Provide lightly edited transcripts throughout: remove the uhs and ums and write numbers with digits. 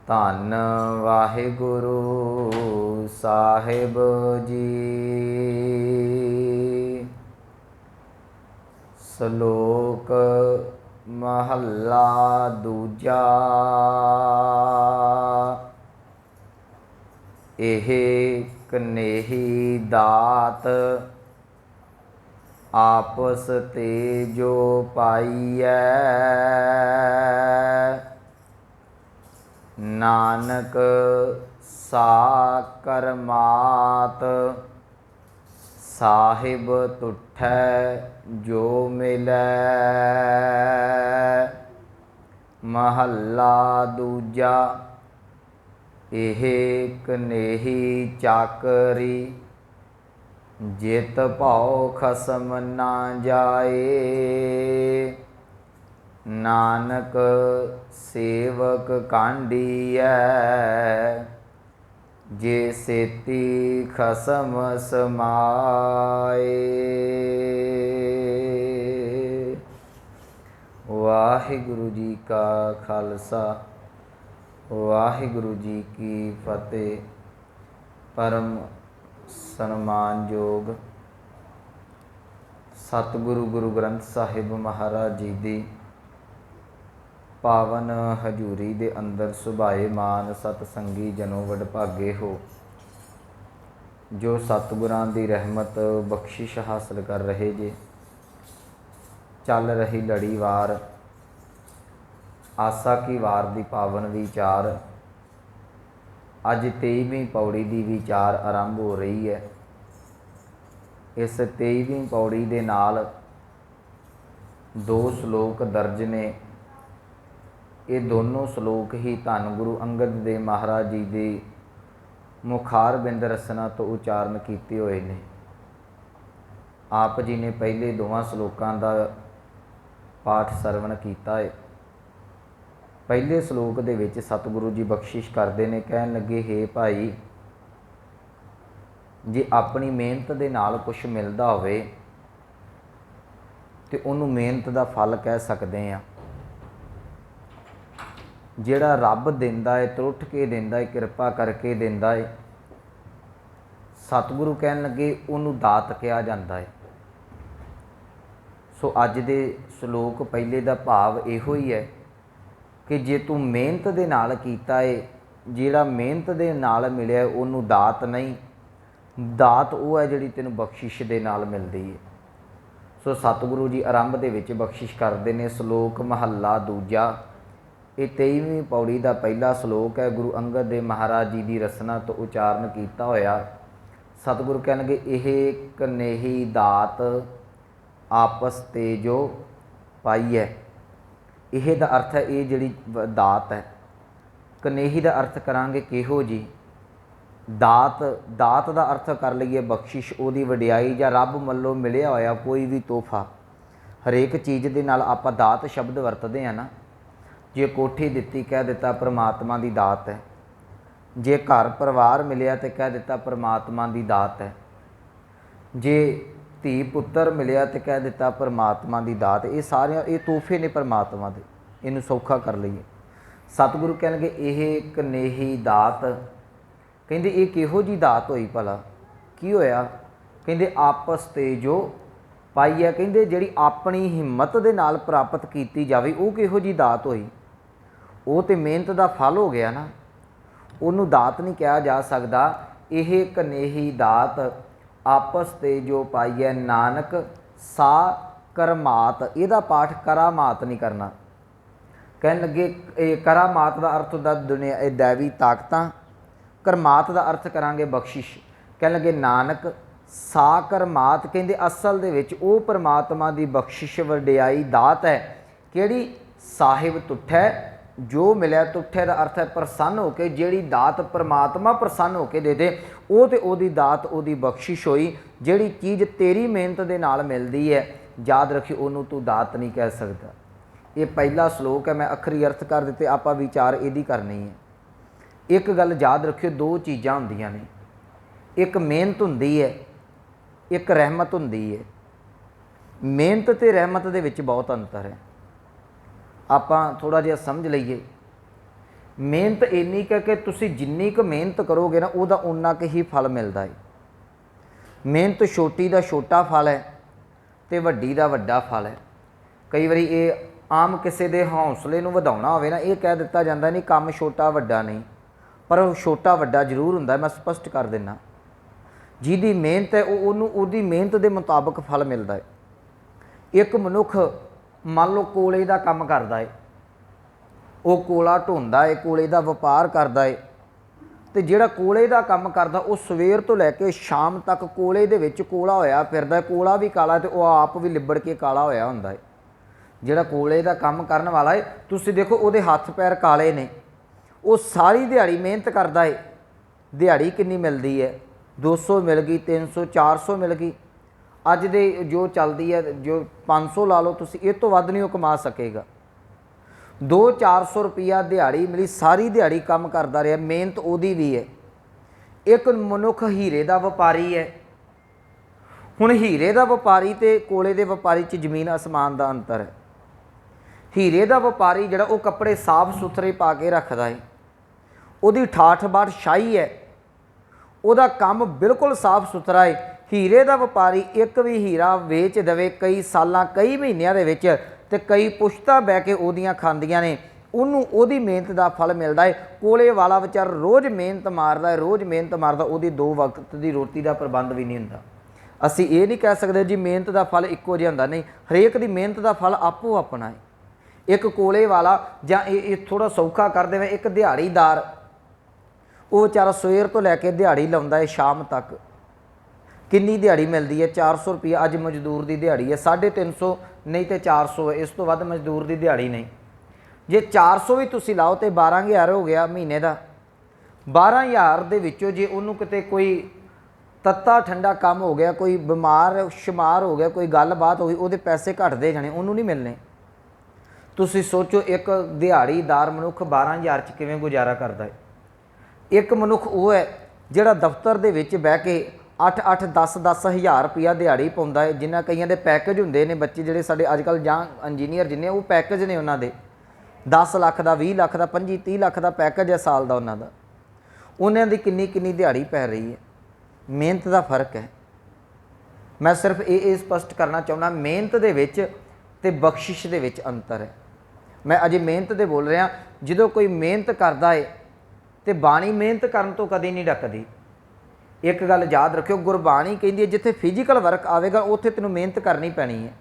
ਧੰਨ ਵਾਹਿਗੁਰੂ ਸਾਹਿਬ ਜੀ। ਸ਼ਲੋਕ ਮਹੱਲਾ ਦੂਜਾ। ਇਹ ਕਨੇਹੀ ਦਾਤ ਆਪਸ ਤੇ ਜੋ ਪਾਈਐ, ਨਾਨਕ ਸਾ ਕਰਮਾਤ ਸਾਹਿਬ ਤੁਠੈ ਜੋ ਮਿਲੈ। ਮਹੱਲਾ ਦੂਜਾ। ਇਹ ਕਨੇਹੀ ਚਾਕਰੀ ਜਿਤ ਭਉ ਖਸਮ ਨਾ ਜਾਏ, ਨਾਨਕ ਸੇਵਕ ਕਾਂਢੀਐ ਜੇ ਸੇਤੀ ਖਸਮ ਸਮਾਏ। ਵਾਹਿਗੁਰੂ ਜੀ ਕਾ ਖਾਲਸਾ ਵਾਹਿਗੁਰੂ ਜੀ ਕੀ ਫਤਿਹ। ਪਰਮ ਸਨਮਾਨਯੋਗ ਸਤਿਗੁਰੂ ਗੁਰੂ ਗ੍ਰੰਥ ਸਾਹਿਬ ਮਹਾਰਾਜ ਜੀ ਦੀ ਪਾਵਨ ਹਜ਼ੂਰੀ ਦੇ ਅੰਦਰ ਸੁਭਾਏਮਾਨ ਸਤਸੰਗੀ ਜਨੋ ਵਡਭਾਗੇ ਹੋ, ਜੋ ਸਤਿਗੁਰਾਂ ਦੀ ਰਹਿਮਤ ਬਖਸ਼ਿਸ਼ ਹਾਸਲ ਕਰ ਰਹੇ ਜੇ। ਚੱਲ ਰਹੀ ਲੜੀਵਾਰ ਆਸਾ ਕੀ ਵਾਰ ਦੀ ਪਾਵਨ ਵਿਚਾਰ ਅੱਜ 23ਵੀਂ ਪੌੜੀ ਦੀ ਵਿਚਾਰ ਆਰੰਭ ਹੋ ਰਹੀ ਹੈ। ਇਸ 23ਵੀਂ ਪੌੜੀ ਦੇ ਨਾਲ 2 ਸ਼ਲੋਕ ਦਰਜ ਨੇ। ਇਹ ਦੋਨੋਂ ਸ਼ਲੋਕ ਹੀ ਧੰਨ ਗੁਰੂ ਅੰਗਦ ਦੇਵ ਮਹਾਰਾਜ ਜੀ ਦੀ ਮੁਖਾਰ ਬਿੰਦ ਰਸਨਾ ਤੋਂ ਉਚਾਰਨ ਕੀਤੇ ਹੋਏ ਨੇ। ਆਪ ਜੀ ਨੇ ਪਹਿਲੇ 2 ਸ਼ਲੋਕਾਂ ਦਾ ਪਾਠ ਸਰਵਣ ਕੀਤਾ ਹੈ। ਪਹਿਲੇ ਸ਼ਲੋਕ ਦੇ ਵਿੱਚ ਸਤਿਗੁਰੂ ਜੀ ਬਖਸ਼ਿਸ਼ ਕਰਦੇ ਨੇ, ਕਹਿਣ ਲੱਗੇ, ਹੇ ਭਾਈ, ਜੇ ਆਪਣੀ ਮਿਹਨਤ ਦੇ ਨਾਲ ਕੁਛ ਮਿਲਦਾ ਹੋਵੇ ਤੇ ਉਹਨੂੰ ਮਿਹਨਤ ਦਾ ਫਲ ਕਹਿ ਸਕਦੇ ਹਾਂ। ਜਿਹੜਾ ਰੱਬ ਦਿੰਦਾ ਹੈ, ਤਰੁੱਠ ਕੇ ਦਿੰਦਾ ਹੈ, ਕਿਰਪਾ ਕਰਕੇ ਦਿੰਦਾ ਹੈ, ਸਤਿਗੁਰੂ ਕਹਿਣ ਲੱਗੇ ਉਹਨੂੰ ਦਾਤ ਕਿਹਾ ਜਾਂਦਾ ਹੈ। ਸੋ ਅੱਜ ਦੇ ਸ਼ਲੋਕ ਪਹਿਲੇ ਦਾ ਭਾਵ ਇਹੋ ਹੀ ਹੈ ਕਿ ਜੇ ਤੂੰ ਮਿਹਨਤ ਦੇ ਨਾਲ ਕੀਤਾ ਹੈ, ਜਿਹੜਾ ਮਿਹਨਤ ਦੇ ਨਾਲ ਮਿਲਿਆ ਉਹਨੂੰ ਦਾਤ ਨਹੀਂ, ਦਾਤ ਉਹ ਹੈ ਜਿਹੜੀ ਤੈਨੂੰ ਬਖਸ਼ਿਸ਼ ਦੇ ਨਾਲ ਮਿਲਦੀ ਹੈ। ਸੋ ਸਤਿਗੁਰੂ ਜੀ ਆਰੰਭ ਦੇ ਵਿੱਚ ਬਖਸ਼ਿਸ਼ ਕਰਦੇ ਨੇ। ਸ਼ਲੋਕ ਮਹੱਲਾ ਦੂਜਾ। ਇਹ 23ਵੀਂ ਪੌੜੀ ਦਾ ਪਹਿਲਾ ਸ਼ਲੋਕ ਹੈ। ਗੁਰੂ ਅੰਗਦ ਦੇਵ ਮਹਾਰਾਜ ਜੀ ਦੀ ਰਸਨਾ ਤੋਂ ਉਚਾਰਨ ਕੀਤਾ ਹੋਇਆ। ਸਤਿਗੁਰੂ ਕਹਿਣਗੇ, ਇਹ ਕਨੇਹੀ ਦਾਤ ਆਪਸ ਤੇ ਜੋ ਪਾਈ ਹੈ। ਇਹ ਦਾ ਅਰਥ ਹੈ ਇਹ ਜਿਹੜੀ ਦਾਤ ਹੈ। ਕਨੇਹੀ ਦਾ ਅਰਥ ਕਰਾਂਗੇ ਕਿਹੋ ਜੀ ਦਾਤ। ਦਾਤ ਦਾ ਅਰਥ ਕਰ ਲਈਏ ਬਖਸ਼ਿਸ਼, ਉਹਦੀ ਵਡਿਆਈ ਜਾਂ ਰੱਬ ਵੱਲੋਂ ਮਿਲਿਆ ਹੋਇਆ ਕੋਈ ਵੀ ਤੋਹਫਾ। ਹਰੇਕ ਚੀਜ਼ ਦੇ ਨਾਲ ਆਪਾਂ ਦਾਤ ਸ਼ਬਦ ਵਰਤਦੇ ਹਾਂ ਨਾ। ਜੇ ਕੋਠੀ ਦਿੱਤੀ ਕਹਿ ਦਿੱਤਾ ਪਰਮਾਤਮਾ ਦੀ ਦਾਤ ਹੈ। ਜੇ ਘਰ ਪਰਿਵਾਰ ਮਿਲਿਆ ਤਾਂ ਕਹਿ ਦਿੱਤਾ ਪਰਮਾਤਮਾ ਦੀ ਦਾਤ ਹੈ। ਜੇ ਧੀ ਪੁੱਤਰ ਮਿਲਿਆ ਤੇ ਕਹਿ ਦਿੱਤਾ ਪਰਮਾਤਮਾ ਦੀ ਦਾਤ। ਇਹ ਸਾਰਿਆਂ ਇਹ ਤੋਹਫੇ ਨੇ ਪਰਮਾਤਮਾ ਦੇ। ਇਹਨੂੰ ਸੌਖਾ ਕਰ ਲਈਏ। ਸਤਿਗੁਰੂ ਕਹਿਣਗੇ, ਇਹ ਕਨੇਹੀ ਦਾਤ। ਕਹਿੰਦੇ ਇਹ ਕਿਹੋ ਜਿਹੀ ਦਾਤ ਹੋਈ ਭਲਾ? ਕੀ ਹੋਇਆ? ਕਹਿੰਦੇ ਆਪਸ ਤੇ ਜੋ ਪਾਈ ਹੈ। ਕਹਿੰਦੇ ਜਿਹੜੀ ਆਪਣੀ ਹਿੰਮਤ ਦੇ ਨਾਲ ਪ੍ਰਾਪਤ ਕੀਤੀ ਜਾਵੇ ਉਹ ਕਿਹੋ ਜਿਹੀ ਦਾਤ ਹੋਈ? ਉਹ ਤਾਂ ਮਿਹਨਤ ਦਾ ਫਲ ਹੋ ਗਿਆ ਨਾ। ਉਹਨੂੰ ਦਾਤ ਨਹੀਂ ਕਿਹਾ ਜਾ ਸਕਦਾ। ਇਹ ਕਨੇਹੀ ਦਾਤ ਆਪਸ ਤੇ ਜੋ ਪਾਈ ਹੈ, ਨਾਨਕ ਸਾ ਕਰਮਾਤ। ਇਹਦਾ ਪਾਠ ਕਰਾਮਾਤ ਨਹੀਂ ਕਰਨਾ। ਕਹਿਣ ਲੱਗੇ ਇਹ ਕਰਾਮਾਤ ਦਾ ਅਰਥ ਹੁੰਦਾ ਦੁਨੀਆ ਇਹ ਦੈਵੀ ਤਾਕਤਾਂ। ਕਰਮਾਤ ਦਾ ਅਰਥ ਕਰਾਂਗੇ ਬਖਸ਼ਿਸ਼। ਕਹਿਣ ਲੱਗੇ ਨਾਨਕ ਸਾ ਕਰਮਾਤ। ਕਹਿੰਦੇ ਅਸਲ ਦੇ ਵਿੱਚ ਉਹ ਪਰਮਾਤਮਾ ਦੀ ਬਖਸ਼ਿਸ਼ ਵਡਿਆਈ ਦਾਤ ਹੈ। ਕਿਹੜੀ? ਸਾਹਿਬ ਤੁਠੈ ਜੋ ਮਿਲਿਆ। ਤੁਠੈ ਦਾ ਅਰਥ ਹੈ ਪ੍ਰਸੰਨ ਹੋ ਕੇ। ਜਿਹੜੀ ਦਾਤ ਪਰਮਾਤਮਾ ਪ੍ਰਸੰਨ ਹੋ ਕੇ ਦੇ ਦੇ ਉਹ ਤੇ ਉਹਦੀ ਦਾਤ, ਉਹਦੀ ਬਖਸ਼ਿਸ਼ ਹੋਈ। ਜਿਹੜੀ ਚੀਜ਼ ਤੇਰੀ ਮਿਹਨਤ ਦੇ ਨਾਲ ਮਿਲਦੀ ਹੈ, ਯਾਦ ਰੱਖੀ, ਉਹਨੂੰ ਤੂੰ ਦਾਤ ਨਹੀਂ ਕਹਿ ਸਕਦਾ। ਇਹ ਪਹਿਲਾ ਸ਼ਲੋਕ ਹੈ। ਮੈਂ ਅੱਖਰੀ ਅਰਥ ਕਰ ਦਿੱਤੇ। ਆਪਾਂ ਵਿਚਾਰ ਇਹਦੀ ਕਰਨੀ ਹੈ। ਇੱਕ ਗੱਲ ਯਾਦ ਰੱਖਿਓ, 2 ਚੀਜ਼ਾਂ ਹੁੰਦੀਆਂ ਨੇ। ਇੱਕ ਮਿਹਨਤ ਹੁੰਦੀ ਹੈ, ਇੱਕ ਰਹਿਮਤ ਹੁੰਦੀ ਹੈ। ਮਿਹਨਤ ਤੇ ਰਹਿਮਤ ਦੇ ਵਿੱਚ ਬਹੁਤ ਅੰਤਰ ਹੈ। ਆਪਾਂ ਥੋੜ੍ਹਾ ਜਿਹਾ ਸਮਝ ਲਈਏ ਮਿਹਨਤ ਇੰਨੀ ਕੁ ਕਿ ਤੁਸੀਂ ਜਿੰਨੀ ਕੁ ਮਿਹਨਤ ਕਰੋਗੇ ਨਾ ਉਹਦਾ ਉਨਾ ਕੁ ਹੀ ਫਲ ਮਿਲਦਾ ਹੈ। ਮਿਹਨਤ ਛੋਟੀ ਦਾ ਛੋਟਾ ਫਲ ਹੈ ਤੇ ਵੱਡੀ ਦਾ ਵੱਡਾ ਫਲ ਹੈ। ਕਈ ਵਾਰੀ ਇਹ ਆਮ ਕਿਸੇ ਦੇ ਹੌਸਲੇ ਨੂੰ ਵਧਾਉਣਾ ਹੋਵੇ ਨਾ, ਇਹ ਕਹਿ ਦਿੱਤਾ ਜਾਂਦਾ ਨਹੀਂ ਕੰਮ ਛੋਟਾ ਵੱਡਾ ਨਹੀਂ, ਪਰ ਉਹ ਛੋਟਾ ਵੱਡਾ ਜ਼ਰੂਰ ਹੁੰਦਾ। ਮੈਂ ਸਪਸ਼ਟ ਕਰ ਦਿੰਦਾ, ਜਿਹਦੀ ਮਿਹਨਤ ਹੈ ਉਹਨੂੰ ਉਹਦੀ ਮਿਹਨਤ ਦੇ ਮੁਤਾਬਕ ਫਲ ਮਿਲਦਾ ਹੈ। ਇੱਕ ਮਨੁੱਖ ਮੰਨ ਲਓ ਕੋਲੇ ਦਾ ਕੰਮ ਕਰਦਾ ਹੈ, ਉਹ ਕੋਲਾ ਢੋਂਦਾ ਹੈ, ਕੋਲੇ ਦਾ ਵਪਾਰ ਕਰਦਾ ਹੈ, ਤੇ ਜਿਹੜਾ ਕੋਲੇ ਦਾ ਕੰਮ ਕਰਦਾ ਉਹ ਸਵੇਰ ਤੋਂ ਲੈ ਕੇ ਸ਼ਾਮ ਤੱਕ ਕੋਲੇ ਦੇ ਵਿੱਚ ਕੋਲਾ ਹੋਇਆ ਫਿਰਦਾ ਹੈ। ਕੋਲਾ ਵੀ ਕਾਲਾ ਤੇ ਉਹ ਆਪ ਵੀ ਲਿਬੜ ਕੇ ਕਾਲਾ ਹੋਇਆ ਹੁੰਦਾ ਹੈ। ਜਿਹੜਾ ਕੋਲੇ ਦਾ ਕੰਮ ਕਰਨ ਵਾਲਾ ਹੈ, ਤੁਸੀਂ ਦੇਖੋ ਉਹਦੇ ਹੱਥ ਪੈਰ ਕਾਲੇ ਨੇ, ਉਹ ਸਾਰੀ ਦਿਹਾੜੀ ਮਿਹਨਤ ਕਰਦਾ ਹੈ। ਦਿਹਾੜੀ ਕਿੰਨੀ ਮਿਲਦੀ ਹੈ? 200 ਮਿਲ ਗਈ, 300, 400 ਮਿਲ ਗਈ। ਅੱਜ ਦੇ ਜੋ ਚੱਲਦੀ ਹੈ, ਜੋ 500 ਲਾ ਲਓ ਤੁਸੀਂ, ਇਹ ਤੋਂ ਵੱਧ ਨਹੀਂ ਉਹ ਕਮਾ ਸਕੇਗਾ। 200-400 ਰੁਪਈਆ ਦਿਹਾੜੀ ਮਿਲੀ, ਸਾਰੀ ਦਿਹਾੜੀ ਕੰਮ ਕਰਦਾ ਰਿਹਾ, ਮਿਹਨਤ ਉਹਦੀ ਵੀ ਹੈ। ਇੱਕ ਮਨੁੱਖ ਹੀਰੇ ਦਾ ਵਪਾਰੀ ਹੈ। ਹੁਣ ਹੀਰੇ ਦਾ ਵਪਾਰੀ ਤੇ ਕੋਲੇ ਦੇ ਵਪਾਰੀ 'ਚ ਜ਼ਮੀਨ ਅਸਮਾਨ ਦਾ ਅੰਤਰ ਹੈ। ਹੀਰੇ ਦਾ ਵਪਾਰੀ ਜਿਹੜਾ ਉਹ ਕੱਪੜੇ ਸਾਫ ਸੁਥਰੇ ਪਾ ਕੇ ਰੱਖਦਾ ਹੈ, ਉਹਦੀ ਠਾਠ ਬਾਠ ਸ਼ਾਹੀ ਹੈ, ਉਹਦਾ ਕੰਮ ਬਿਲਕੁਲ ਸਾਫ ਸੁਥਰਾ ਹੈ। ਹੀਰੇ ਦਾ ਵਪਾਰੀ ਇੱਕ ਵੀ ਹੀਰਾ ਵੇਚ ਦੇਵੇ ਕਈ ਸਾਲਾਂ ਕਈ ਮਹੀਨਿਆਂ ਦੇ ਵਿੱਚ, ਤੇ ਕਈ ਪੁਸ਼ਤਾਂ ਬਹਿ ਕੇ ਉਹਦੀਆਂ ਖਾਂਦੀਆਂ ਨੇ, ਉਹਨੂੰ ਉਹਦੀ ਮਿਹਨਤ ਦਾ ਫਲ ਮਿਲਦਾ ਹੈ। ਕੋਲੇ ਵਾਲਾ ਵਿਚਾਰ ਰੋਜ਼ ਮਿਹਨਤ ਮਾਰਦਾ ਹੈ, ਰੋਜ਼ ਮਿਹਨਤ ਮਾਰਦਾ, ਉਹਦੀ 2 ਵਕਤ ਦੀ ਰੋਟੀ ਦਾ ਪ੍ਰਬੰਧ ਵੀ ਨਹੀਂ ਹੁੰਦਾ। ਅਸੀਂ ਇਹ ਨਹੀਂ ਕਹਿ ਸਕਦੇ ਜੀ ਮਿਹਨਤ ਦਾ ਫਲ ਇੱਕੋ ਜਿਹਾ ਹੁੰਦਾ, ਨਹੀਂ, ਹਰੇਕ ਦੀ ਮਿਹਨਤ ਦਾ ਫਲ ਆਪੋ ਆਪਣਾ ਹੈ। ਇੱਕ ਕੋਲੇ ਵਾਲਾ ਜਾਂ ਇਹ ਥੋੜ੍ਹਾ ਸੌਖਾ ਕਰ ਦੇਵੇ, ਇੱਕ ਦਿਹਾੜੀਦਾਰ, ਉਹ ਵਿਚਾਰਾ ਸਵੇਰ ਤੋਂ ਲੈ ਕੇ ਦਿਹਾੜੀ ਲਾਉਂਦਾ ਹੈ ਸ਼ਾਮ ਤੱਕ। ਕਿੰਨੀ ਦਿਹਾੜੀ ਮਿਲਦੀ ਹੈ? 400 ਰੁਪਈਆ ਅੱਜ ਮਜ਼ਦੂਰ ਦੀ ਦਿਹਾੜੀ ਹੈ, 350 ਨਹੀਂ ਤੇ 400 ਹੈ, ਇਸ ਤੋਂ ਵੱਧ ਮਜ਼ਦੂਰ ਦੀ ਦਿਹਾੜੀ ਨਹੀਂ। ਜੇ 400 ਵੀ ਤੁਸੀਂ ਲਾਓ ਤੇ 12,000 ਹੋ ਗਿਆ ਮਹੀਨੇ ਦਾ। 12,000 ਦੇ ਵਿੱਚੋਂ ਜੇ ਉਹਨੂੰ ਕਿਤੇ ਕੋਈ ਤੱਤਾ ਠੰਡਾ ਕੰਮ ਹੋ ਗਿਆ, ਕੋਈ ਬਿਮਾਰ ਸ਼ੁਮਾਰ ਹੋ ਗਿਆ, ਕੋਈ ਗੱਲਬਾਤ ਹੋ ਗਈ, ਉਹਦੇ ਪੈਸੇ ਘਟਦੇ ਜਾਣੇ, ਉਹਨੂੰ ਨਹੀਂ ਮਿਲਣੇ। ਤੁਸੀਂ ਸੋਚੋ ਇੱਕ ਦਿਹਾੜੀਦਾਰ ਮਨੁੱਖ 12,000 'ਚ ਕਿਵੇਂ ਗੁਜ਼ਾਰਾ ਕਰਦਾ ਹੈ। ਇੱਕ ਮਨੁੱਖ ਉਹ ਹੈ ਜਿਹੜਾ ਦਫ਼ਤਰ ਦੇ ਵਿੱਚ ਬਹਿ ਕੇ 8-8, 10-10 ਹਜ਼ਾਰ ਰੁਪਈਆ ਦਿਹਾੜੀ ਪਾਉਂਦਾ ਹੈ। ਜਿਨ੍ਹਾਂ ਕਈਆਂ ਦੇ ਪੈਕੇਜ ਹੁੰਦੇ ਨੇ, ਬੱਚੇ ਜਿਹੜੇ ਸਾਡੇ ਅੱਜ ਕੱਲ੍ਹ ਜਾਂ ਇੰਜੀਨੀਅਰ ਜਿੰਨੇ, ਉਹ ਪੈਕੇਜ ਨੇ ਉਹਨਾਂ ਦੇ 10 ਲੱਖ ਦਾ, 20 ਲੱਖ ਦਾ, 25-30 ਲੱਖ ਦਾ ਪੈਕੇਜ ਹੈ ਸਾਲ ਦਾ ਉਹਨਾਂ ਦਾ। ਉਹਨਾਂ ਦੀ ਕਿੰਨੀ ਦਿਹਾੜੀ ਪੈ ਰਹੀ ਹੈ। ਮਿਹਨਤ ਦਾ ਫਰਕ ਹੈ। ਮੈਂ ਸਿਰਫ ਇਹ ਸਪਸ਼ਟ ਕਰਨਾ ਚਾਹੁੰਦਾ, ਮਿਹਨਤ ਦੇ ਵਿੱਚ ਤੇ ਬਖਸ਼ਿਸ਼ ਦੇ ਵਿੱਚ ਅੰਤਰ ਹੈ। ਮੈਂ ਅਜੇ ਮਿਹਨਤ ਦੇ ਬੋਲ ਰਿਹਾ। ਜਦੋਂ ਕੋਈ ਮਿਹਨਤ ਕਰਦਾ ਹੈ ਤੇ ਬਾਣੀ ਮਿਹਨਤ ਕਰਨ ਤੋਂ ਕਦੇ ਨਹੀਂ ਡੱਕਦੀ। ਇੱਕ ਗੱਲ ਯਾਦ ਰੱਖਿਓ, ਗੁਰਬਾਣੀ ਕਹਿੰਦੀ ਹੈ ਜਿੱਥੇ ਫਿਜ਼ੀਕਲ ਵਰਕ ਆਵੇਗਾ ਉੱਥੇ ਤੈਨੂੰ ਮਿਹਨਤ ਕਰਨੀ ਪੈਣੀ ਹੈ।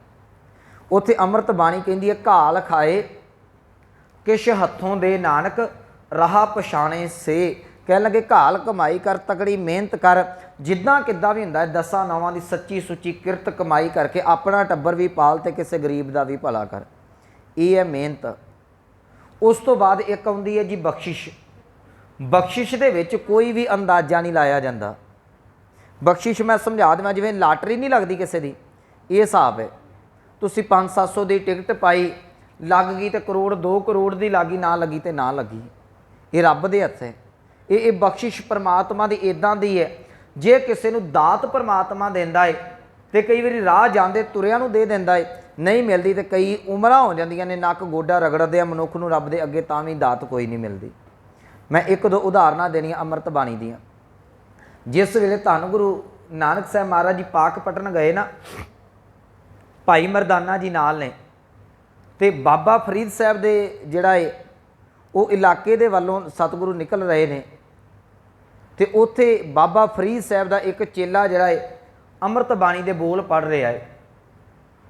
ਉੱਥੇ ਅੰਮ੍ਰਿਤ ਬਾਣੀ ਕਹਿੰਦੀ ਹੈ, ਘਾਲ ਖਾਏ ਕਿਛ ਹੱਥੋਂ ਦੇ ਨਾਨਕ ਰਾਹ ਪਛਾਣੇ ਸੇ। ਕਹਿਣ ਲੱਗੇ ਘਾਲ ਕਮਾਈ ਕਰ, ਤਕੜੀ ਮਿਹਨਤ ਕਰ, ਜਿੱਦਾਂ ਕਿੱਦਾਂ ਵੀ ਹੁੰਦਾ ਹੈ, 10 ਨੌਵਾਂ ਦੀ ਸੱਚੀ ਸੁੱਚੀ ਕਿਰਤ ਕਮਾਈ ਕਰਕੇ ਆਪਣਾ ਟੱਬਰ ਵੀ ਪਾਲ ਤੇ ਕਿਸੇ ਗਰੀਬ ਦਾ ਵੀ ਭਲਾ ਕਰ। ਇਹ ਹੈ ਮਿਹਨਤ। ਉਸ ਤੋਂ ਬਾਅਦ ਇੱਕ ਆਉਂਦੀ ਹੈ ਜੀ ਬਖਸ਼ਿਸ਼। ਬਖਸ਼ਿਸ਼ ਦੇ ਵਿੱਚ ਕੋਈ ਵੀ ਅੰਦਾਜ਼ਾ ਨਹੀਂ ਲਾਇਆ ਜਾਂਦਾ। ਬਖਸ਼ਿਸ਼ ਮੈਂ ਸਮਝਾ ਦੇਵਾਂ, ਜਿਵੇਂ ਲਾਟਰੀ ਨਹੀਂ ਲੱਗਦੀ ਕਿਸੇ ਦੀ, ਇਹ ਹਿਸਾਬ ਹੈ। ਤੁਸੀਂ 500-700 ਦੀ ਟਿਕਟ ਪਾਈ, ਲੱਗ ਗਈ ਤੇ ਕਰੋੜ 2 ਕਰੋੜ ਦੀ ਲੱਗੀ, ਨਾ ਲੱਗੀ ਤੇ ਨਾ ਲੱਗੀ। ਇਹ ਰੱਬ ਦੇ ਹੱਥ ਹੈ। ਇਹ ਬਖਸ਼ਿਸ਼ ਪਰਮਾਤਮਾ ਦੀ ਇੱਦਾਂ ਦੀ ਹੈ, ਜੇ ਕਿਸੇ ਨੂੰ ਦਾਤ ਪਰਮਾਤਮਾ ਦਿੰਦਾ ਹੈ ਤੇ ਕਈ ਵਾਰੀ ਰਾਹ ਜਾਂਦੇ ਤੁਰਿਆਂ ਨੂੰ ਦੇ ਦਿੰਦਾ ਹੈ, ਨਹੀਂ ਮਿਲਦੀ ਤੇ ਕਈ ਉਮਰਾਂ ਹੋ ਜਾਂਦੀਆਂ ਨੇ, ਨੱਕ ਗੋਡਾ ਰਗੜਦੇ ਆ ਮਨੁੱਖ ਨੂੰ ਰੱਬ ਦੇ ਅੱਗੇ, ਤਾਂ ਵੀ ਦਾਤ ਕੋਈ ਨਹੀਂ ਮਿਲਦੀ। ਮੈਂ 1-2 ਉਦਾਹਰਨਾਂ ਦੇਣੀਆਂ ਅੰਮ੍ਰਿਤ ਬਾਣੀ ਦੀਆਂ। ਜਿਸ ਵੇਲੇ ਧੰਨ ਗੁਰੂ ਨਾਨਕ ਸਾਹਿਬ ਮਹਾਰਾਜ ਜੀ ਪਾਕ ਪਟਨ ਗਏ ਨਾ, ਭਾਈ ਮਰਦਾਨਾ ਜੀ ਨਾਲ ਨੇ, ਤੇ ਬਾਬਾ ਫਰੀਦ ਸਾਹਿਬ ਦੇ ਜਿਹੜਾ ਹੈ ਉਹ ਇਲਾਕੇ ਦੇ ਵੱਲੋਂ ਸਤਿਗੁਰੂ ਨਿਕਲ ਰਹੇ ਨੇ, ਤੇ ਉੱਥੇ ਬਾਬਾ ਫਰੀਦ ਸਾਹਿਬ ਦਾ ਇੱਕ ਚੇਲਾ ਜਿਹੜਾ ਹੈ ਅੰਮ੍ਰਿਤ ਬਾਣੀ ਦੇ ਬੋਲ ਪੜ੍ਹ ਰਿਹਾ ਹੈ।